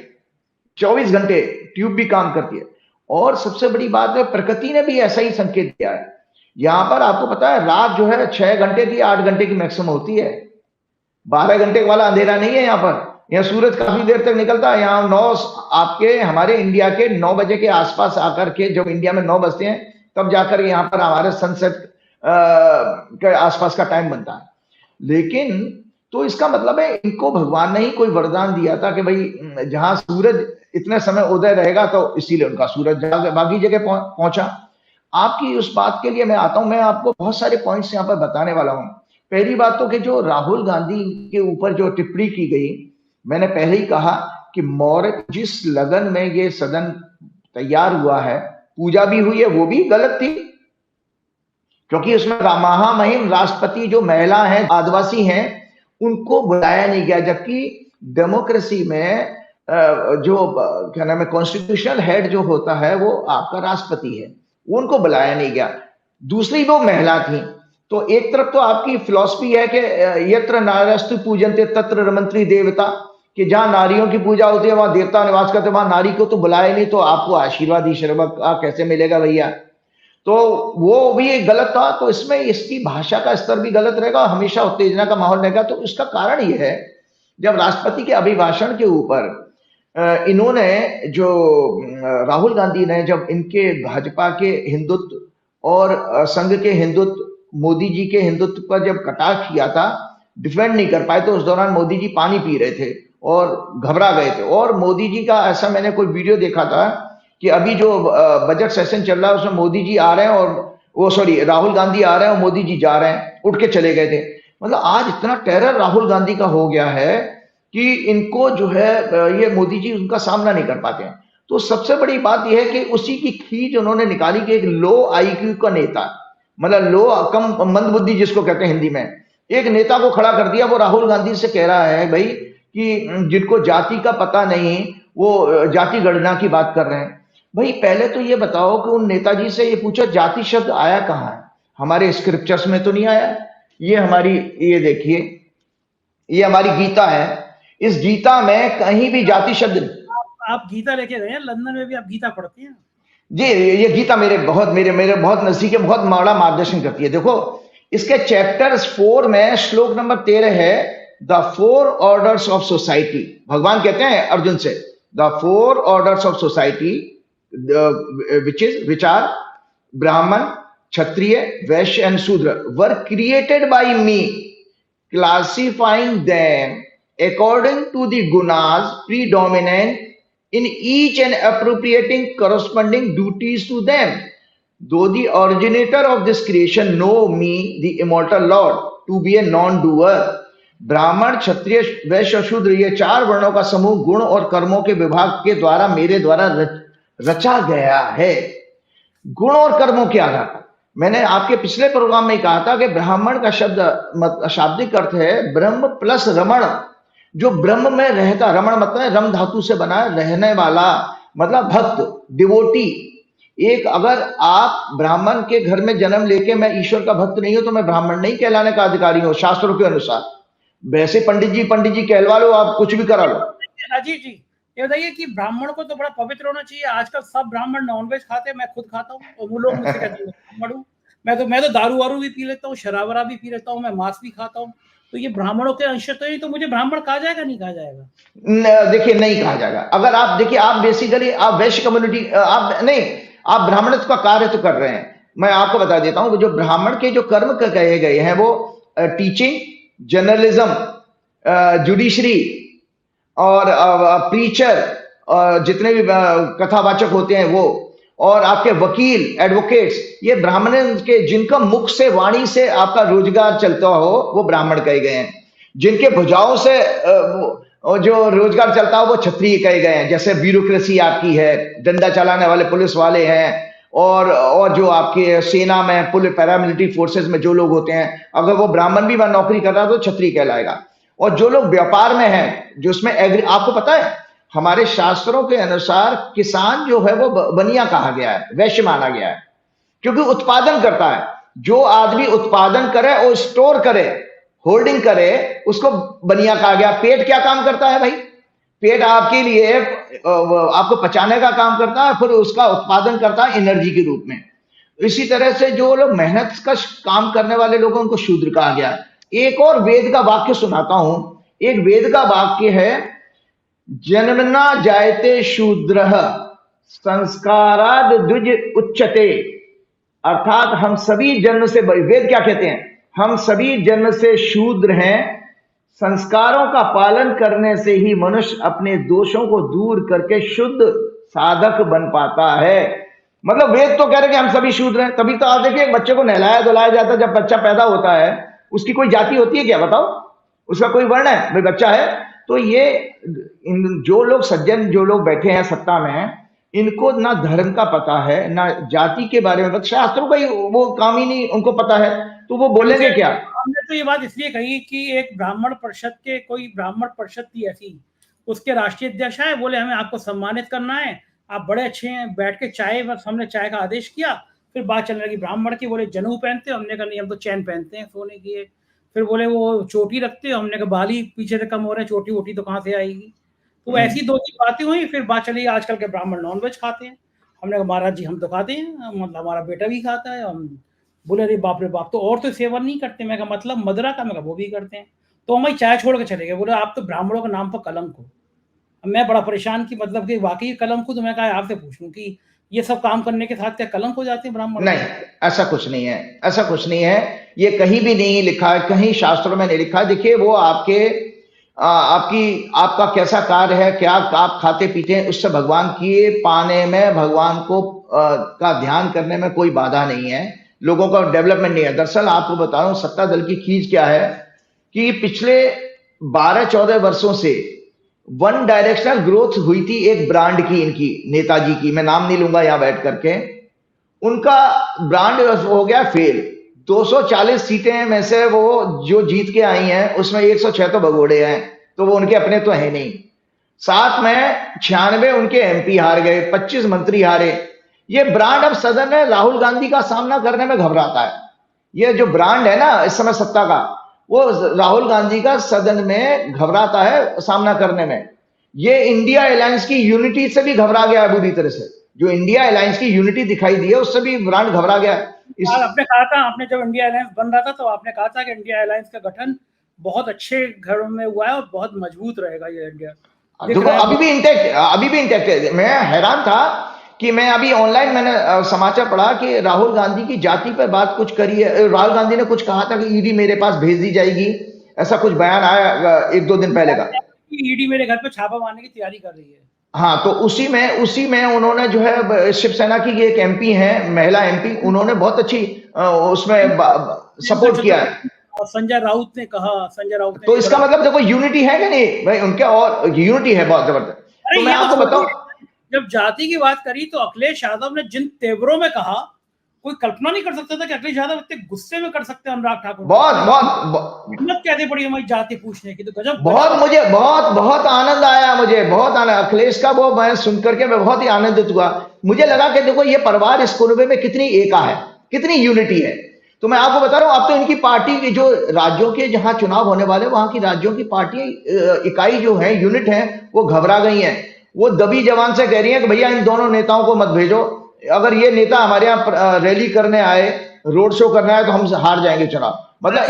24 घंटे ट्यूब भी काम करती है। और सबसे बड़ी बात है, प्रकृति ने भी ऐसा ही संकेत दिया है। यहां पर आपको पता है रात जो है 6 घंटे की 8 घंटे की मैक्सिमम होती है, 12 घंटे वाला अंधेरा नहीं है। यहाँ पर यहाँ सूरज काफी देर तक निकलता है। यहाँ 9 आपके हमारे इंडिया के 9 बजे के आसपास आकर के, जब इंडिया में 9 बजते हैं तब जाकर यहाँ पर हमारे सनसेट के आसपास का टाइम बनता है। लेकिन तो इसका मतलब है इनको भगवान ने ही कोई वरदान दिया था कि भाई जहां सूरज इतने समय उदय रहेगा, तो इसीलिए उनका सूरज बाकी जगह पहुंचा। आपकी उस बात के लिए मैं आता हूं। मैं आपको बहुत सारे पॉइंट्स यहाँ पर बताने वाला हूं। पहली बात तो कि जो राहुल गांधी के ऊपर जो टिप्पणी की गई, मैंने पहले ही कहा कि मौर्य जिस लगन में ये सदन तैयार हुआ है, पूजा भी हुई है, वो भी गलत थी। क्योंकि उसमें महामहिम राष्ट्रपति जो महिला है, आदिवासी हैं, उनको बुलाया नहीं गया। जबकि डेमोक्रेसी में जो क्या नाम है, कॉन्स्टिट्यूशनल हेड जो होता है वो आपका राष्ट्रपति है, उनको बुलाया नहीं गया। दूसरी वो महिला थी। तो एक तरफ तो आपकी फिलॉसफी है कि यत्र नार्यस्तु पूजन्ते तत्र रमन्ते देवता, कि जहां नारियों की पूजा होती है वहां देवता निवास करते, वहां नारी को तो बुलाया नहीं, तो आपको आशीर्वाद ईश्वर का कैसे मिलेगा भैया। तो वो भी एक गलत था। तो इसमें इसकी भाषा का स्तर भी गलत रहेगा, हमेशा उत्तेजना का माहौल रहेगा। तो इसका कारण यह है, जब राष्ट्रपति के अभिभाषण के ऊपर इन्होंने जो राहुल गांधी ने जब इनके भाजपा के हिंदुत्व और संघ के हिंदुत्व, मोदी जी के हिंदुत्व पर जब कटाक्ष किया था, डिफेंड नहीं कर पाए, तो उस दौरान मोदी जी पानी पी रहे थे और घबरा गए थे। और मोदी जी का ऐसा मैंने कोई वीडियो देखा था कि अभी जो बजट सेशन चल रहा है उसमें मोदी जी आ रहे हैं और राहुल गांधी आ रहे हैं और मोदी जी जा रहे हैं, उठ के चले गए थे। मतलब आज इतना टेरर राहुल गांधी का हो गया है कि इनको जो है ये मोदी जी उनका सामना नहीं कर पाते हैं। तो सबसे बड़ी बात यह है कि उसी की खींच उन्होंने निकाली कि एक लो आईक्यू का नेता, मतलब लो कम मंदबुद्धि जिसको कहते हैं हिंदी में, एक नेता को खड़ा कर दिया। वो राहुल गांधी से कह रहा है भाई कि जिनको जाति का पता नहीं वो जाति गणना की बात कर रहे हैं। भाई पहले तो ये बताओ कि उन नेताजी से ये पूछो जाति शब्द आया कहाँ है? हमारे स्क्रिप्चर्स में तो नहीं आया। ये हमारी, ये देखिए, ये हमारी गीता है। इस गीता में कहीं भी जाति शब्द नहीं। आप गीता लेके गए हैं, लंदन में भी आप गीता पढ़ते हैं जी? ये गीता मेरे बहुत नजदीक है, बहुत बड़ा मार्गदर्शन करती है। देखो इसके चैप्टर्स 4 में श्लोक नंबर 13 है, द 4 ऑर्डर्स ऑफ सोसाइटी। भगवान कहते हैं अर्जुन से, the 4 orders of society which are Brahman, Kshatriya, Vaishya and Shudra were created by me, classifying them according to the gunas predominant in each and appropriating corresponding duties to them. Though the originator of this creation know me, the immortal Lord, to be a non-doer. ब्राह्मण, क्षत्रिय, वैश्य और शूद्र, ये 4 वर्णों का समूह गुण और कर्मों के विभाग के द्वारा मेरे द्वारा रचा गया है। गुण और कर्मों के आधार पर। मैंने आपके पिछले प्रोग्राम में कहा था कि ब्राह्मण का शब्द शाब्दिक अर्थ है ब्रह्म प्लस रमण, जो ब्रह्म में रहता। रमण मतलब रम धातु से बना रहने वाला, मतलब भक्त, डिवोटी। एक अगर आप ब्राह्मण के घर में जन्म लेके मैं ईश्वर का भक्त नहीं हूं तो मैं ब्राह्मण नहीं कहलाने का अधिकारी हूं शास्त्रों के अनुसार। वैसे पंडित जी कहलवा लो, आप कुछ भी करा लो। राजीव जी, ये बताइए कि ब्राह्मण को तो बड़ा पवित्र होना चाहिए। आजकल सब ब्राह्मण नॉनवेज खाते हैं, मैं खुद खाता हूँ और वो लोग मुझसे कहते हैं ब्राह्मण हूँ। मैं तो दारू वारू भी पी लेता हूँ, शराब वराब भी पी लेता हूँ, मैं मांस भी खाता हूँ। तो ये ब्राह्मणों के अंश तो नहीं, तो मुझे ब्राह्मण कहा जाएगा नहीं कहा जाएगा? देखिए नहीं कहा जाएगा। अगर आप देखिए, आप बेसिकली आप वैश्य कम्युनिटी, आप नहीं, आप ब्राह्मणत्व का कार्य तो कर रहे हैं। मैं आपको बता देता हूं, जो ब्राह्मण के जो कर्म कहे गए हैं वो टीचिंग, जर्नलिज्म, जुडिशरी और प्रीचर, जितने भी कथावाचक होते हैं वो, और आपके वकील, एडवोकेट्स, ये ब्राह्मण के जिनका मुख से वाणी से आपका रोजगार चलता हो वो ब्राह्मण कहे गए हैं। जिनके भुजाओं से जो रोजगार चलता हो वो क्षत्रिय कहे गए हैं। जैसे ब्यूरोक्रेसी आपकी है, डंडा चलाने वाले पुलिस वाले हैं, और जो आपके सेना में, पुलिस, पैरामिलिट्री फोर्सेस में जो लोग होते हैं, अगर वो ब्राह्मण भी वहां नौकरी कर रहा है तो क्षत्रिय कहलाएगा। और जो लोग व्यापार में हैं, जो उसमें आपको पता है हमारे शास्त्रों के अनुसार किसान जो है वो बनिया कहा गया है, वैश्य माना गया है, क्योंकि उत्पादन करता है। जो आदमी उत्पादन करे और स्टोर करे, होल्डिंग करे, उसको बनिया कहा गया। पेट क्या काम करता है भाई? पेट आपके लिए आपको पचाने का काम करता है, फिर उसका उत्पादन करता है एनर्जी के रूप में। इसी तरह से जो लोग मेहनत का काम करने वाले लोगों उनको शूद्र कहा गया। एक और वेद का वाक्य सुनाता हूं। एक वेद का वाक्य है, जन्मना जायते शूद्रः संस्काराद द्विज उच्चते। अर्थात हम सभी जन्म से, वेद क्या कहते हैं, हम सभी जन्म से शूद्र हैं, संस्कारों का पालन करने से ही मनुष्य अपने दोषों को दूर करके शुद्ध साधक बन पाता है। मतलब वेद तो कह रहे कि हम सभी शूद्र हैं। तभी तो आप देखिए बच्चे को नहलाया धुलाया जाता है, जब बच्चा पैदा होता है उसकी कोई जाति होती है क्या, बताओ? उसका कोई वर्ण है? भाई बच्चा है। तो ये जो लोग सज्जन, जो लोग बैठे हैं सत्ता में, इनको ना धर्म का पता है, ना जाति के बारे में, शास्त्रों का ही वो काम ही नहीं उनको पता है, तो वो बोलेंगे क्या? हमने तो ये बात इसलिए कही कि एक ब्राह्मण परिषद के, कोई ब्राह्मण परिषद थी ऐसी, उसके राष्ट्रीय अध्यक्ष आए, बोले हमें आपको सम्मानित करना है, आप बड़े अच्छे हैं, बैठ के चाय, बस हमने चाय का आदेश किया। फिर बात चलने लगी ब्राह्मण की, बोले जनेऊ पहनते हो, हमने कहा नहीं हम तो चैन पहनते हैं सोने की। फिर बोले वो चोटी रखते हो, हमने कहा बाली पीछे से कम हो रहे हैं, चोटी वोटी तो कहाँ से आएगी। तो ऐसी दो तीन बातें हुई। फिर बात चली आजकल के ब्राह्मण नॉनवेज खाते हैं। हमने कहा महाराज जी हम तो खाते हैं, मतलब हमारा बेटा भी खाता है। हम बोले अरे बाप रे बाप, तो और तो सेवन नहीं करते? मैं कहा मतलब मदरा का? मैं कहा वो भी करते हैं। तो हमारी चाय छोड़ के चले गए। बोले आप तो ब्राह्मणों के नाम पर कलंक हो। मैं बड़ा परेशान कि मतलब कि वाकई कलंक हो। तो मैं कहा आपसे पूछ लूं कि ये सब काम करने के साथ क्या कलंक हो जाते हैं ब्राह्मण? नहीं, ऐसा कुछ नहीं है, ऐसा कुछ नहीं है। ये कहीं भी नहीं लिखा है, कहीं शास्त्रों में नहीं लिखा है। देखिए वो आपका कैसा कार्य है, क्या आप खाते पीते हैं, उससे भगवान की पाने में, भगवान को का ध्यान करने में कोई बाधा नहीं है। लोगों का डेवलपमेंट नहीं है। दरअसल आपको बता रहा हूं सत्ता दल की खींच क्या है कि पिछले 12-14 वर्षों से वन डायरेक्शनल ग्रोथ हुई थी एक ब्रांड की, इनकी नेताजी की, मैं नाम नहीं लूंगा यहां बैठ करके। उनका ब्रांड हो गया फेल। 240 सीटें में से वो जो जीत के आई हैं उसमें 106 तो भगोड़े हैं, तो वो उनके अपने तो है नहीं। साथ में 96 उनके एमपी हार गए, 25 मंत्री हारे। ये ब्रांड अब सदन में राहुल गांधी का सामना करने में घबराता है। ये जो ब्रांड है ना इस समय सत्ता का, वो राहुल गांधी का सदन में घबराता है सामना करने में। ये इंडिया अलायंस की यूनिटी से भी घबरा गया है बुरी तरह से। जो इंडिया अलायंस की यूनिटी दिखाई दी है उससे भी ब्रांड घबरा गया है। आपने कहा था, आपने जब इंडिया अलायंस बन रहा था तो आपने कहा था कि इंडिया अलायंस का गठन बहुत अच्छे घरों में हुआ है और बहुत मजबूत रहेगा ये इंडिया। देखो अभी भी इंटैक्ट है। मैं हैरान था कि मैं अभी ऑनलाइन मैंने समाचार पढ़ा कि राहुल गांधी की जाति पर बात कुछ करी है। राहुल गांधी ने कुछ कहा था कि ईडी मेरे पास भेज दी जाएगी, ऐसा कुछ बयान आया 1-2 दिन पहले का। ईडी मेरे घर पे छापा मारने की तैयारी कर रही है। हाँ, तो उसी में उन्होंने जो है शिवसेना की एक एमपी है, महिला एमपी, उन्होंने बहुत अच्छी उसमें सपोर्ट किया है। और संजय राउत ने कहा, तो इसका मतलब देखो यूनिटी है कि नहीं भाई उनके, और यूनिटी है बहुत जबरदस्त। तो मैं आपको बताऊं, जब जाति की बात करी तो अखिलेश यादव ने जिन तेवरों में कहा कोई कल्पना नहीं कर सकता था कि अखिलेश यादव इतने गुस्से में कर सकते हैं अनुराग ठाकुर। बहुत हिम्मत कैसे पड़ी हमारी जाति पूछने की, तो गजब। मुझे बहुत आनंद आया, मुझे बहुत आनंद। अखिलेश का वो मैं सुनकर के मैं बहुत ही आनंदित हुआ। मुझे लगा कि देखो ये परिवार इस कुनबे में कितनी एका है, कितनी यूनिटी है। तो मैं आपको बता रहा हूं, अब तो इनकी पार्टी की जो राज्यों के जहां चुनाव होने वाले वहां की राज्यों की पार्टी इकाई जो है, यूनिट है, वो घबरा गई है। वो दबी जबान से कह रही है कि भैया इन दोनों नेताओं को मत भेजो, अगर ये नेता हमारे यहाँ रैली करने आए, रोड शो करना है, तो हम हार जाएंगे चुनाव। मतलब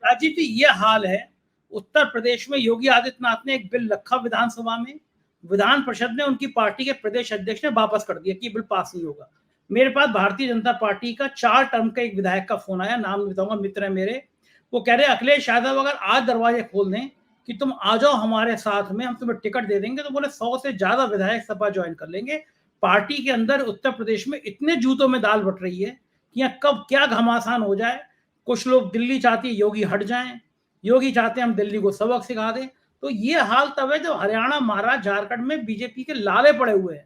राजीव जी ये हाल है। उत्तर प्रदेश में योगी आदित्यनाथ ने एक बिल रखा विधानसभा में, विधान परिषद ने उनकी पार्टी के प्रदेश अध्यक्ष ने वापस कर दिया कि बिल पास नहीं होगा। मेरे पास भारतीय जनता पार्टी का 4 टर्म का एक विधायक का फोन आया, नाम नहीं बताऊंगा, मित्र है मेरे। वो कह रहे अखिलेश यादव अगर आज दरवाजे खोल दें कि तुम आ जाओ हमारे साथ में, हम तुम्हें टिकट दे देंगे, तो बोले 100 से ज्यादा विधायक सपा ज्वाइन कर लेंगे। पार्टी के अंदर उत्तर प्रदेश में इतने जूतों में दाल बट रही है कि यहाँ कब क्या घमासान हो जाए। कुछ लोग दिल्ली चाहती है योगी हट जाएं, योगी चाहते हैं हम दिल्ली को सबक सिखा दें। तो ये हाल तब है जब हरियाणा, महाराष्ट्र, झारखंड में बीजेपी के लाले पड़े हुए हैं,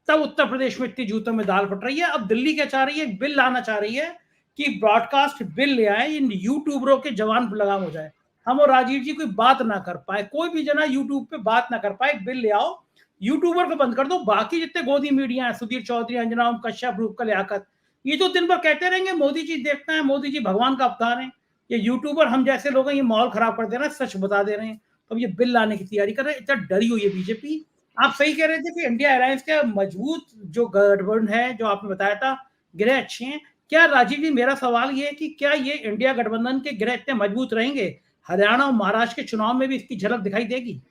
तब उत्तर प्रदेश में इतनी जूतों में दाल पट रही है। अब दिल्ली क्या चाह रही है, बिल लाना चाह रही है कि ब्रॉडकास्ट बिल ले आए, इन यूट्यूबरों के जवान लगाम हो जाए, हम और राजीव जी कोई बात ना कर पाए, कोई भी जना यूट्यूब पे बात ना कर पाए। बिल ले आओ, यूट्यूबर को बंद कर दो। बाकी जितने गोदी मीडिया है, सुधीर चौधरी, अंजना ओम कश्यप, रूपकल याकत, ये तो दिन भर कहते रहेंगे मोदी जी देखना है, मोदी जी भगवान का अवतार है। ये यूट्यूबर हम जैसे लोग हैं, ये माहौल खराब कर दे रहे हैं, सच बता दे रहे हैं। तो ये बिल लाने की तैयारी कर रहे हैं। इतना डरी हुई है बीजेपी। आप सही कह रहे थे कि इंडिया अलायंस का मजबूत जो गठबंधन है, जो आपने बताया था, गिरह अच्छे हैं। क्या राजीव जी, मेरा सवाल ये है कि क्या ये इंडिया गठबंधन के गिरह इतने मजबूत रहेंगे, हरियाणा और महाराष्ट्र के चुनाव में भी इसकी झलक दिखाई देगी?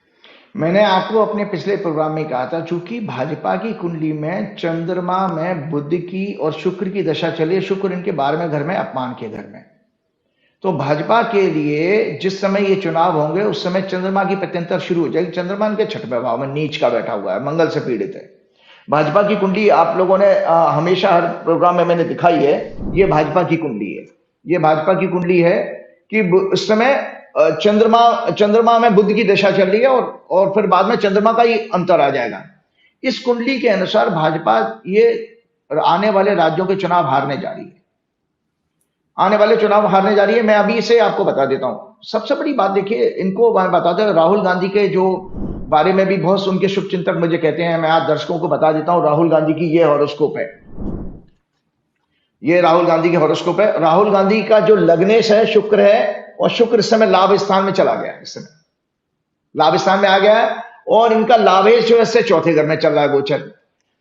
मैंने आपको अपने पिछले प्रोग्राम में कहा था, चूंकि भाजपा की कुंडली में चंद्रमा में बुध की और शुक्र की दशा चली है, शुक्र इनके 12वें घर में, अपमान के घर में, तो भाजपा के लिए जिस समय ये चुनाव होंगे उस समय चंद्रमा की प्रत्यंतर शुरू हो जाएगी। चंद्रमा इनके 6वें भाव में नीच का बैठा हुआ है, मंगल से पीड़ित है। भाजपा की कुंडली आप लोगों ने हमेशा हर प्रोग्राम में मैंने दिखाई है, ये भाजपा की कुंडली है। ये भाजपा की कुंडली है कि उस समय चंद्रमा में बुध की दशा चल रही है और फिर बाद में चंद्रमा का ही अंतर आ जाएगा। इस कुंडली के अनुसार भाजपा ये आने वाले राज्यों के चुनाव हारने जा रही है, आने वाले चुनाव हारने जा रही है। मैं अभी इसे आपको बता देता हूं। सबसे बड़ी बात देखिए, इनको मैं बताता हूं, राहुल गांधी के जो बारे में भी बहुत उनके शुभचिंतक मुझे कहते हैं, मैं आज दर्शकों को बता देता हूं। राहुल गांधी की ये हॉरोस्कोप है, ये राहुल गांधी की हॉरोस्कोप है। राहुल गांधी का जो लग्नेश है शुक्र है, और शुक्र इस समय लाभ स्थान में चला गया है, इस समय लाभ स्थान में आ गया है, और इनका लाभेश जो है 4थे घर में चल रहा है गोचर।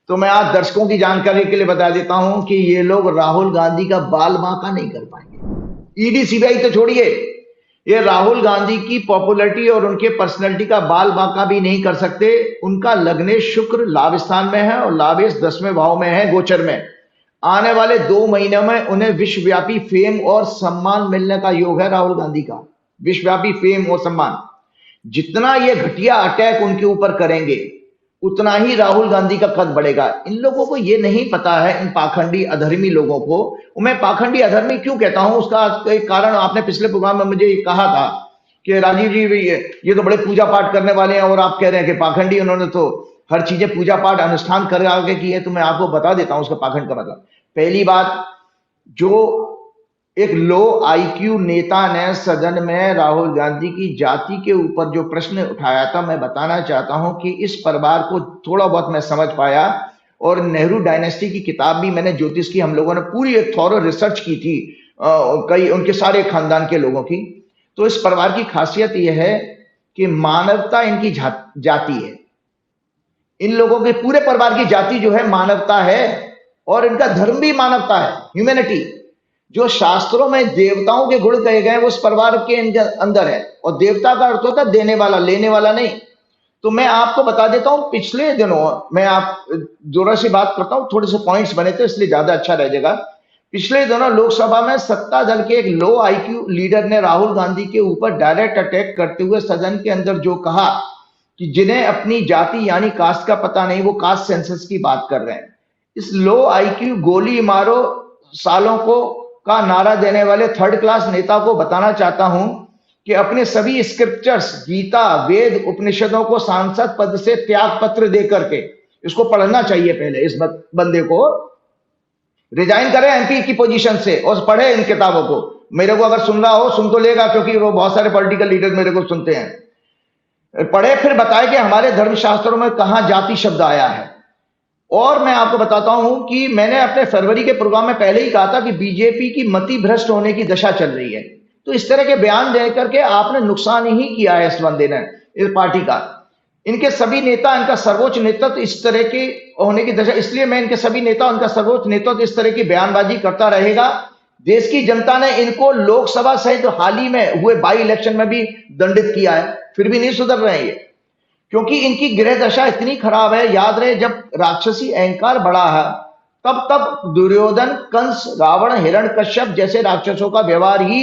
तो मैं आज दर्शकों की जानकारी के लिए बता देता हूं कि ये लोग राहुल गांधी का बाल बांका नहीं कर पाएंगे। ईडी सीबीआई तो छोड़िए, ये राहुल गांधी की पॉपुलैरिटी और उनके पर्सनैलिटी का बाल बांका भी नहीं कर सकते। उनका लग्नेश शुक्र लाभ स्थान में है और लाभेश 10वें भाव में है गोचर में। आने वाले 2 महीनों में उन्हें विश्वव्यापी फेम और सम्मान मिलने का योग है। राहुल गांधी का विश्वव्यापी फेम और सम्मान, जितना ये घटिया अटैक उनके ऊपर करेंगे उतना ही राहुल गांधी का कद बढ़ेगा। इन लोगों को ये नहीं पता है, इन पाखंडी अधर्मी लोगों को। मैं पाखंडी अधर्मी क्यों कहता हूं, उसका एक कारण आपने पिछले प्रोग्राम में मुझे कहा था कि राजीव जी ये तो बड़े पूजा पाठ करने वाले हैं, और आप कह रहे हैं कि पाखंडी, उन्होंने तो हर चीजें पूजा पाठ अनुष्ठान कर आगे की है। तो मैं आपको बता देता हूं उसका पाखंड का मतलब। पहली बात, जो एक लो आईक्यू नेता ने सदन में राहुल गांधी की जाति के ऊपर जो प्रश्न उठाया था, मैं बताना चाहता हूं कि इस परिवार को थोड़ा बहुत मैं समझ पाया, और नेहरू डायनेस्टी की किताब भी मैंने ज्योतिष की, हम लोगों ने पूरी एक थॉरो रिसर्च की थी कई उनके सारे खानदान के लोगों की। तो इस परिवार की खासियत यह है कि मानवता इनकी जाति है। इन लोगों के पूरे परिवार की जाति जो है मानवता है, और इनका धर्म भी मानवता है, ह्यूमैनिटी। जो शास्त्रों में देवताओं के गुण कहे गए वो उस परिवार के अंदर है, और देवता का अर्थ होता है देने वाला, लेने वाला नहीं। तो मैं आपको बता देता हूं, पिछले दिनों मैं आप जोर से बात करता हूं, थोड़े से पॉइंट्स बने थे इसलिए ज्यादा अच्छा रह जाएगा। पिछले दिनों लोकसभा में सत्ता दल के एक लो आईक्यू लीडर ने राहुल गांधी के ऊपर डायरेक्ट अटैक करते हुए सदन के अंदर जो कहा कि जिन्हें अपनी जाति यानी कास्ट का पता नहीं, वो कास्ट सेंसस की बात कर रहे हैं। इस लो आईक्यू गोली मारो सालों को का नारा देने वाले 3rd क्लास नेता को बताना चाहता हूं कि अपने सभी स्क्रिप्चर्स, गीता, वेद, उपनिषदों को सांसद पद से त्याग पत्र दे करके, इसको पढ़ना चाहिए पहले इस बंदे को, रिजाइन करें एमपी की पोजीशन से और पढ़े इन किताबों को। मेरे को अगर सुन रहा हो सुन तो लेगा, क्योंकि वो बहुत सारे पॉलिटिकल लीडर मेरे को सुनते हैं। पढ़े फिर बताए कि हमारे धर्मशास्त्रों में कहां जाति शब्द आया है। और मैं आपको बताता हूं कि मैंने अपने फरवरी के प्रोग्राम में पहले ही कहा था कि बीजेपी की मति भ्रष्ट होने की दशा चल रही है। तो इस तरह के बयान दे करके आपने नुकसान ही किया है इस बंदे ने, इस पार्टी का। इनके सभी नेता, इनका सर्वोच्च नेतृत्व इस तरह के होने की दशा, इसलिए मैं इनके सभी नेता, उनका सर्वोच्च नेतृत्व इस तरह की बयानबाजी करता रहेगा। देश की जनता ने इनको लोकसभा सहित हाल ही में हुए बाई इलेक्शन में भी दंडित किया है, फिर भी नहीं सुधर रहे हैं ये, क्योंकि इनकी गृह दशा इतनी खराब है। याद रहे, जब राक्षसी अहंकार बढ़ा है तब तब दुर्योधन, कंस, रावण, हिरण्यकश्यप जैसे राक्षसों का व्यवहार ही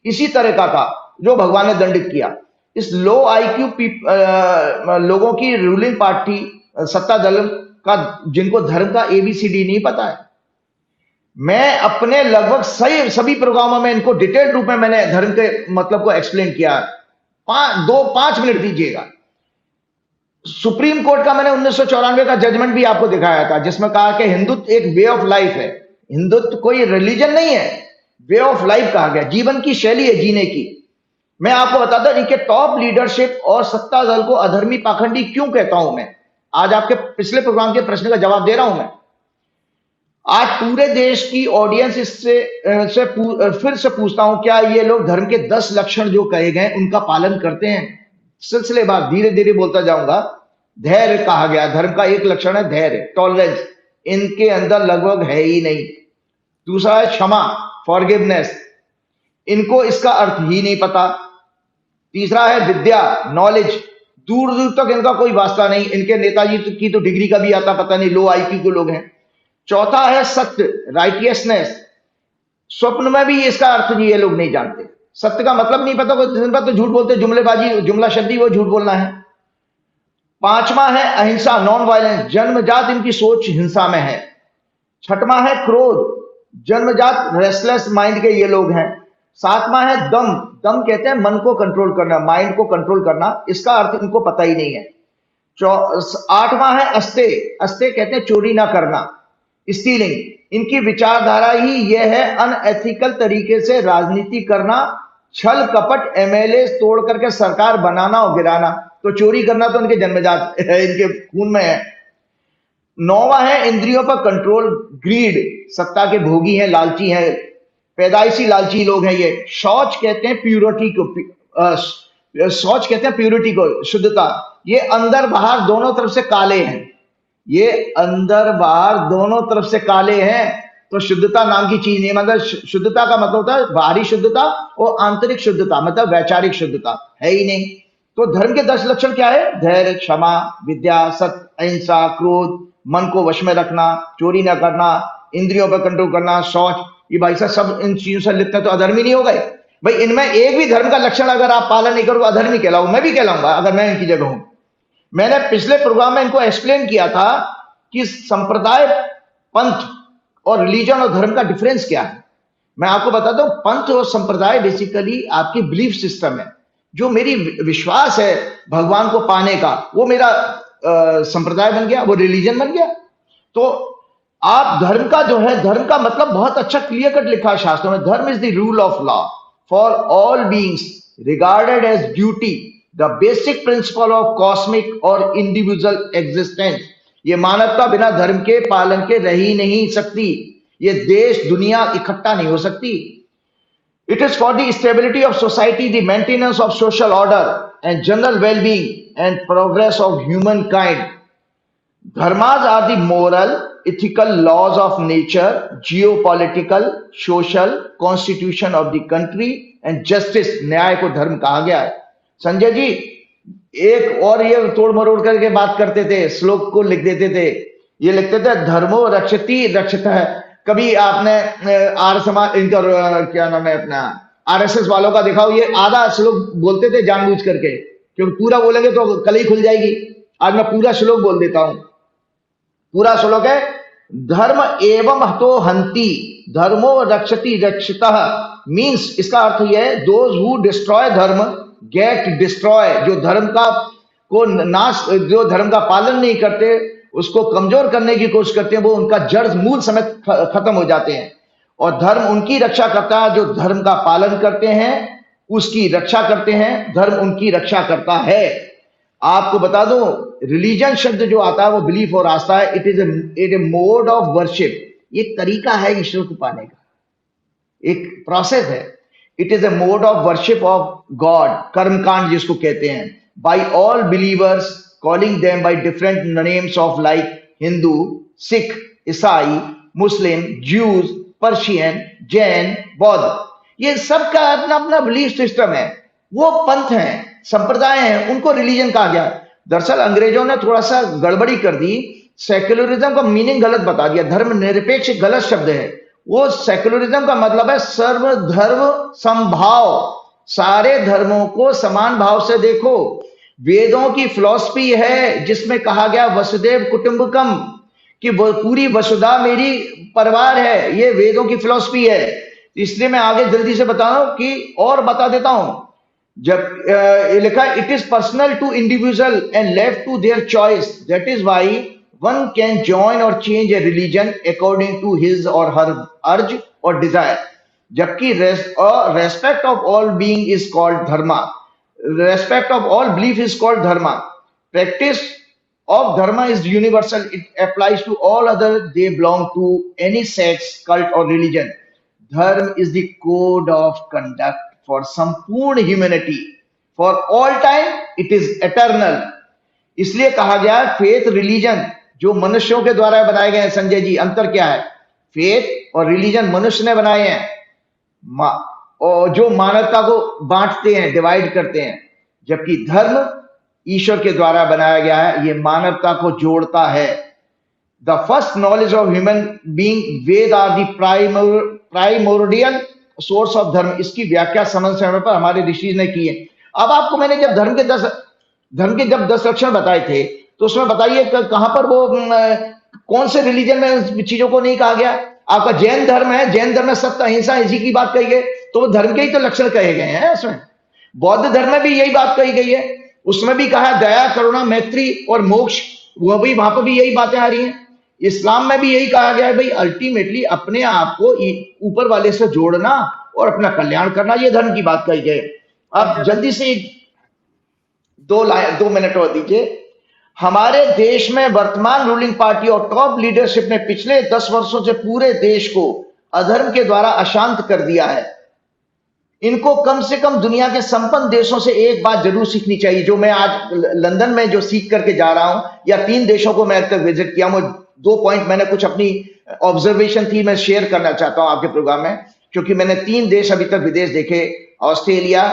इसी तरह का था जो भगवान ने दंडित किया। इस लो आईक्यू लोगों की रूलिंग पार्टी, सत्ता दल का, जिनको धर्म का एबीसीडी नहीं पता है। मैं अपने लगभग सभी प्रोग्रामों में इनको डिटेल रूप में मैंने धर्म के मतलब को एक्सप्लेन किया। 5 मिनट दीजिएगा। सुप्रीम कोर्ट का मैंने 1994 का जजमेंट भी आपको दिखाया था, जिसमें कहा कि हिंदुत्व एक वे ऑफ लाइफ है। हिंदुत्व कोई रिलीजन नहीं है, वे ऑफ लाइफ कहा गया, जीवन की शैली है जीने की। मैं आपको बताता हूं इनके टॉप लीडरशिप और सत्ता दल को अधर्मी पाखंडी क्यों कहता हूं मैं। आज आपके पिछले प्रोग्राम के प्रश्न का जवाब दे रहा हूं मैं। आज पूरे देश की ऑडियंस फिर से पूछता हूं, क्या ये लोग धर्म के 10 लक्षण जो कहे गए उनका पालन करते हैं? सिलसिलेवार धीरे धीरे बोलता जाऊंगा। धैर्य कहा गया, धर्म का एक लक्षण है धैर्य, टॉलरेंस, इनके अंदर लगभग है ही नहीं। दूसरा है क्षमा, फॉरगिवनेस, इनको इसका अर्थ ही नहीं पता। तीसरा है विद्या, नॉलेज, दूर दूर तक इनका कोई वास्ता नहीं। इनके नेताजी की तो डिग्री का भी आता पता नहीं, लो आईक्यू के लोग हैं। चौथा है सत्य, राइटियसनेस, स्वप्न में भी इसका अर्थ ये लोग नहीं जानते। सत्य का मतलब नहीं पता, दिन भर तो झूठ बोलते, जुमलेबाजी, जुमला शब्दी वो झूठ बोलना है। पांचवा है अहिंसा, नॉन वायलेंस, जन्मजात इनकी सोच हिंसा में है। छठवां है क्रोध, जन्मजात रेस्टलेस माइंड के ये लोग हैं। सातवां है दम, दम कहते हैं मन को कंट्रोल करना, माइंड को कंट्रोल करना, इसका अर्थ इनको पता ही नहीं है। आठवां है अस्ते, अस्ते कहते हैं चोरी ना करना, स्टीलिंग। इनकी विचारधारा ही यह है अनएथिकल तरीके से राजनीति करना, छल कपट, एमएलए तोड़ करके सरकार बनाना और गिराना। तो चोरी करना तो इनके जन्मजात है, इनके खून में है। नौवां है इंद्रियों पर कंट्रोल, ग्रीड, सत्ता के भोगी हैं, लालची हैं, पैदाइशी लालची लोग हैं ये। शौच कहते हैं प्यूरिटी को, शौच कहते हैं प्यूरिटी को, शुद्धता। ये अंदर बाहर दोनों तरफ से काले हैं, ये अंदर बाहर दोनों तरफ से काले हैं, तो शुद्धता नाम की चीज नहीं। मतलब शुद्धता का मतलब होता है बाहरी शुद्धता और आंतरिक शुद्धता, मतलब वैचारिक शुद्धता है ही नहीं। तो धर्म के 10 लक्षण क्या है? धैर्य, क्षमा, विद्या, सत्य, अहिंसा, क्रोध, मन को वश में रखना, चोरी न करना, इंद्रियों पर कंट्रोल करना, शौच। ये भाई साहब सब इन चीजों से लिखते हैं तो अधर्मी नहीं हो गए भाई? इनमें एक भी धर्म का लक्षण अगर आप पालन नहीं करोगे अधर्मी कहलाओ, मैं भी कहलाऊंगा अगर मैं इनकी जगह हूं। मैंने पिछले प्रोग्राम में इनको एक्सप्लेन किया था कि संप्रदाय, पंथ और रिलीजन और धर्म का डिफरेंस क्या है। मैं आपको बताता हूं, पंथ और संप्रदाय बेसिकली आपकी बिलीफ सिस्टम है। जो मेरी विश्वास है भगवान को पाने का, वो मेरा संप्रदाय बन गया, वो रिलीजन बन गया। तो आप धर्म का जो है, धर्म का मतलब बहुत अच्छा क्लियर कट लिखा है शास्त्रों में। Dharma is the rule of law for all beings regarded as duty, the basic principle of cosmic और इंडिविजुअल एग्जिस्टेंस। ये मानवता बिना धर्म के पालन के रह ही नहीं सकती। ये देश दुनिया इकट्ठा नहीं हो सकती। It is for the stability of society, the maintenance of social order and general wellbeing and progress of humankind. Dharmas are the moral ethical laws of nature, geopolitical, social, constitution of the country and justice। न्याय को धर्म कहा गया है। संजय जी एक और ये तोड़ मरोड़ करके बात करते थे, श्लोक को लिख देते थे। ये लिखते थे धर्मो रक्षति रक्षित है। कभी आपने आर्य समाज, इनका क्या नाम है अपना, आरएसएस वालों का दिखाओ, ये आधा श्लोक बोलते थे जानबूझ करके, क्योंकि पूरा बोलेंगे तो कल ही खुल जाएगी। आज मैं पूरा श्लोक बोल देता हूं। पूरा श्लोक है, धर्म एवं हतो हंति, धर्मो रक्षति रक्षितः। मीन्स इसका अर्थ यह है, दोज हु डिस्ट्रॉय धर्म गेट डिस्ट्रॉय। जो धर्म का को नाश, जो धर्म का पालन नहीं करते उसको कमजोर करने की कोशिश करते हैं, वो उनका जड़ मूल समेत खत्म हो जाते हैं। और धर्म उनकी रक्षा करता है जो धर्म का पालन करते हैं, उसकी रक्षा करते हैं, धर्म उनकी रक्षा करता है। आपको बता दूं, रिलीजन शब्द जो आता है वो बिलीफ और आस्था है। It is a mode of worship, एक तरीका है ईश्वर को पाने का, एक प्रोसेस है। It is a mode of worship of God, कर्मकांड जिसको कहते हैं, by all believers, calling them by different names of like Hindu, Sikh, Isai, Muslim, Jews, Persian, Jain, बौद्ध। ये सबका अपना अपना बिलीफ सिस्टम है, वो पंथ हैं, संप्रदाय हैं, उनको रिलीजन कहा गया। दरअसल अंग्रेजों ने थोड़ा सा गड़बड़ी कर दी, सेक्युलरिज्म का मीनिंग गलत बता दिया। धर्म निरपेक्ष गलत शब्द है, वो सेक्युलरिज्म का मतलब है सर्वधर्म समभाव, सारे धर्मों को समान भाव से देखो। वेदों की फिलॉसफी है जिसमें कहा गया वसुदेव कुटुंबकम, कि पूरी वसुधा मेरी परिवार है, ये वेदों की फिलॉसफी है। इसलिए मैं आगे जल्दी से बता रहा हूं कि और बता देता हूं। जब लिखा it is personal to individual and left to their choice, that is why one can join or change a religion according to his or her urge or desire. जबकि respect of all being is called dharma, respect of all belief is called dharma, practice of dharma is universal, it applies to all other, they belong to any sex, cult or religion. Dharma is the code of conduct for संपूर्ण humanity, for all time it is eternal. इसलिए कहा गया faith religion जो मनुष्यों के द्वारा बनाए गए हैं। संजय जी, अंतर क्या है? फेथ और रिलीजन मनुष्य ने बनाए हैं और जो मानवता को बांटते हैं, डिवाइड करते हैं, जबकि धर्म ईश्वर के द्वारा बनाया गया है, ये मानवता को जोड़ता है। The first knowledge of human being, Veda are the primordial source of dharma. इसकी व्याख्या समय समय पर हमारे ऋषि ने की है। अब आपको मैंने जब धर्म के जब 10 लक्षण बताए थे, तो उसमें बताइए कहां पर वो कौन से रिलीजन में चीजों को नहीं कहा गया? आपका जैन धर्म है, जैन धर्म में सत्य, अहिंसा, इसी की बात कही गई, तो वो धर्म के ही तो लक्षण कहे गए हैं उसमें। बौद्ध धर्म में भी यही बात कही गई है, उसमें भी कहा दया, करुणा, मैत्री और मोक्ष, वो भी वहां पर भी यही बातें आ रही हैं। इस्लाम में भी यही कहा गया है भाई, अल्टीमेटली अपने आप को ऊपर वाले से जोड़ना और अपना कल्याण करना, ये धर्म की बात कही गई। आप जल्दी से 2 मिनट और दीजिए। हमारे देश में वर्तमान रूलिंग पार्टी और टॉप लीडरशिप ने पिछले 10 वर्षों से पूरे देश को अधर्म के द्वारा अशांत कर दिया है। इनको कम से कम दुनिया के संपन्न देशों से एक बात जरूर सीखनी चाहिए, जो मैं आज लंदन में जो सीख करके जा रहा हूं, या 3 देशों को मैं अब तक विजिट किया हूं। 2 पॉइंट मैंने कुछ अपनी ऑब्जर्वेशन थी, मैं शेयर करना चाहता हूं आपके प्रोग्राम में, क्योंकि मैंने 3 देश अभी तक विदेश देखे, ऑस्ट्रेलिया,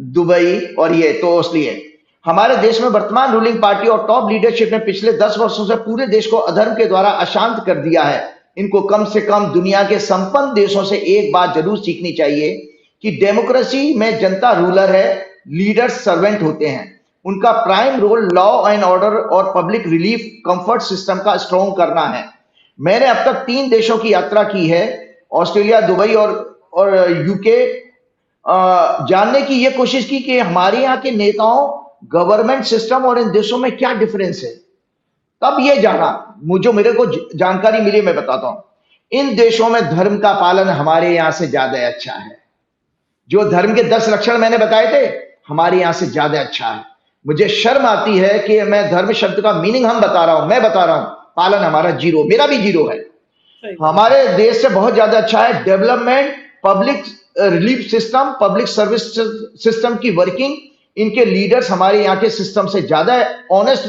दुबई और ये तो इसलिए। हमारे देश में वर्तमान रूलिंग पार्टी और टॉप लीडरशिप ने पिछले 10 वर्षों से पूरे देश को अधर्म के द्वारा अशांत कर दिया है। इनको कम से कम दुनिया के संपन्न देशों से एक बात जरूर सीखनी चाहिए कि डेमोक्रेसी में जनता रूलर है, लीडर सर्वेंट होते हैं। उनका prime role law and order और पब्लिक रिलीफ कंफर्ट सिस्टम का स्ट्रॉन्ग करना है। मैंने अब तक 3 देशों की यात्रा की है, ऑस्ट्रेलिया, दुबई और यूके, जानने की यह कोशिश की कि हमारे यहाँ के नेताओं, गवर्नमेंट सिस्टम और इन देशों में क्या डिफरेंस है। तब ये जाना, मुझे मेरे को जानकारी मिली, मैं बताता हूं। इन देशों में धर्म का पालन हमारे यहां से ज्यादा अच्छा है। जो धर्म के 10 लक्षण मैंने बताए थे, हमारे यहां से ज्यादा अच्छा है। मुझे शर्म आती है कि मैं धर्म शब्द का मीनिंग मैं बता रहा हूं, पालन हमारा 0, मेरा भी 0 है। हमारे देश से बहुत ज्यादा अच्छा है development, public relief system, public service system की वर्किंग। इनके लीडर्स हमारे यहाँ के सिस्टम से ज्यादा ऑनेस्ट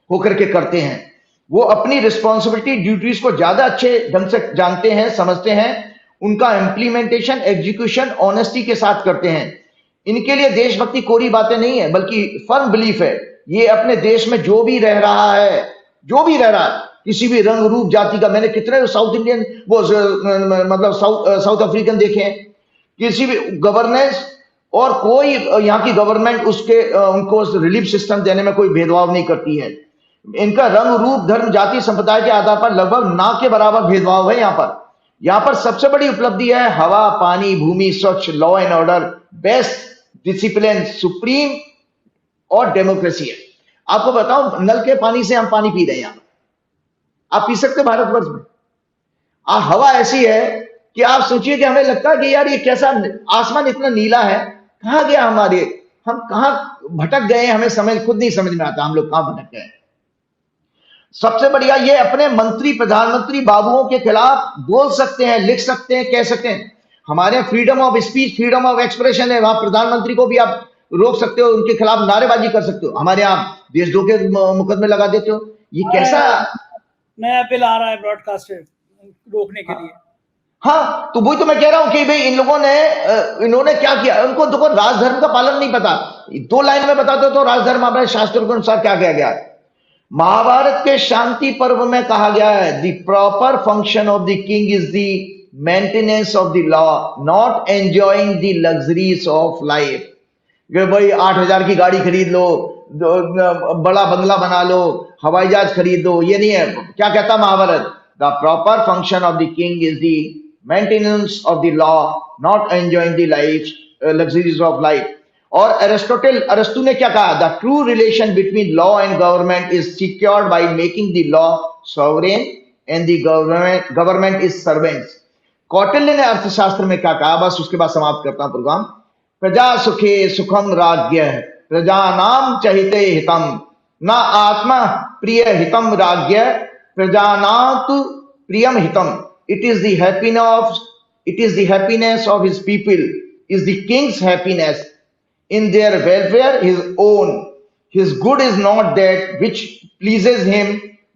होकर के करते हैं। वो अपनी रिस्पॉन्सिबिलिटी, ड्यूटीज को ज्यादा अच्छे ढंग से जानते हैं, समझते हैं। उनका इम्प्लीमेंटेशन, एग्जीक्यूशन ऑनेस्टी के साथ करते हैं। इनके लिए देशभक्ति कोरी बातें नहीं है, बल्कि फर्म बिलीफ है। ये अपने देश में जो भी रह रहा है, किसी भी रंग रूप जाति का, मैंने कितने साउथ इंडियन वो मतलब साउथ अफ्रीकन देखे हैं, किसी भी गवर्नेंस और कोई यहाँ की गवर्नमेंट उनको रिलीफ सिस्टम देने में कोई भेदभाव नहीं करती है। इनका रंग रूप, धर्म, जाति, संप्रदाय के आधार पर लगभग ना के बराबर भेदभाव है। यहाँ पर सबसे बड़ी उपलब्धि है हवा, पानी, भूमि, स्वच्छ, law and order, best discipline, supreme और डेमोक्रेसी है। आपको बताऊं, नल के पानी से हम पानी पी रहे हैं यहाँ, आप पी सकते भारतवर्ष में? हवा ऐसी है कि आप सोचिए कि हमें लगता है कि यार ये कैसा आसमान इतना नीला है, कहाँ गया हमारे, हम कहाँ भटक गए, हमें समझ खुद नहीं समझ में आता हम लोग कहाँ भटक गए। सबसे बढ़िया ये अपने मंत्री प्रधानमंत्री बाबुओं के खिलाफ बोल सकते हैं, लिख सकते हैं, कह सकते हैं। हमारे freedom of speech, freedom of expression है, वहां प्रधानमंत्री को भी आप रोक सकते हो, उनके खिलाफ नारेबाजी कर सकते हो। हमारे यहाँ देशद्रोह के मुकदमे लगा देते हो। ये कैसा नया बिल आ रहा है ब्रॉडकास्टर रोकने के लिए। हाँ, तो वही तो मैं कह रहा हूं कि भाई इन लोगों ने इन्होंने क्या किया, उनको देखो राजधर्म का पालन नहीं पता। 2 लाइन में बताते हो तो राजधर्म हमारे शास्त्रों के अनुसार क्या किया गया है। महाभारत के शांति पर्व में कहा गया है, the proper function of the king is the maintenance of the law, not enjoying the luxuries of life. भाई 8,000 की गाड़ी खरीद लो, बड़ा बंगला बना लो, हवाई जहाज खरीद दो, ये नहीं है। क्या कहता Mahabharat? The proper function of the king is the maintenance of the law, not enjoying the life luxuries of life. और अरस्तु ने क्या कहा? The true relation between law and government is secured by making the law sovereign and the government is servants. Kautilya ने अर्थशास्त्र में क्या कहा? बस उसके बाद समाप्त करता हूं प्रोग्राम। प्रजा सुखे सुखम राज्ञ, प्रजानाम चहिते हितम, न आत्मा प्रिय हितम राज्ञ, प्रजानात प्रियम हितम। It is the happiness of his people, is the king's happiness. In their welfare, his own. His good is not that which pleases him,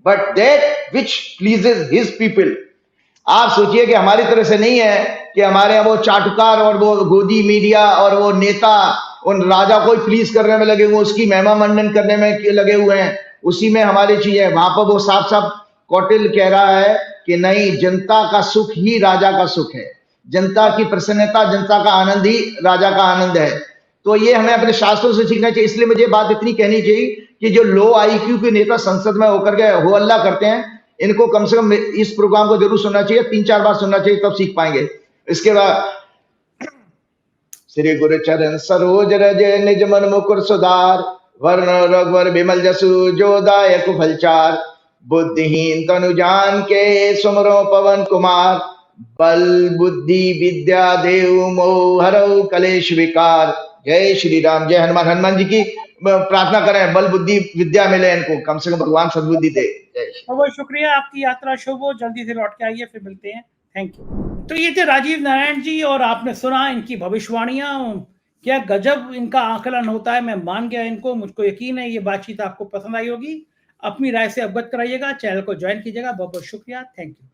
but that which pleases his people. आप सोचिए कि हमारी तरह से नहीं है कि हमारे यहाँ वो चाटुकार और वो गोदी मीडिया और वो नेता उन राजा को प्लीज करने में लगे हुए, उसकी महिमा मंडन करने में लगे हुए हैं, उसी में हमारी चीज है। वहां पर वो साफ साफ कौटिल्य कह रहा है कि नहीं, जनता का सुख ही राजा का सुख है, जनता की प्रसन्नता, जनता का आनंद ही राजा का आनंद है। तो ये हमें अपने शास्त्रों से सीखना चाहिए। इसलिए मुझे बात इतनी कहनी चाहिए कि जो लो आईक्यू के नेता संसद में होकर के हो अल्लाह करते हैं, इनको कम से कम इस प्रोग्राम को जरूर सुनना चाहिए, 3-4 बार सुनना चाहिए, तब सीख पाएंगे। इसके बाद श्री गुरु चरण सरोज रज निज मन मुकुर सुधार, वर्ण रघुवर विमल जसु जो दायक फलचार, बुद्धिहीन तनु जान के सुमरो पवन कुमार, बल बुद्धि विद्या देव मोह हरौ कलेश विकार। जय श्री राम, जय हनुमान। हनुमान जी की प्रार्थना करें, बल बुद्धि विद्या मिले इनको, कम से कम भगवान सद्बुद्धि दे। बहुत शुक्रिया, आपकी यात्रा शुभ हो, जल्दी से लौट के आइए, फिर मिलते हैं। Thank you. तो ये थे राजीव नारायण जी, और आपने सुना इनकी भविष्यवाणियां, क्या गजब इनका आकलन होता है। मैं मान गया इनको, मुझको यकीन है ये बातचीत आपको पसंद आई होगी। अपनी राय से अवगत कराइएगा, चैनल को ज्वाइन कीजिएगा। बहुत बहुत शुक्रिया, थैंक यू।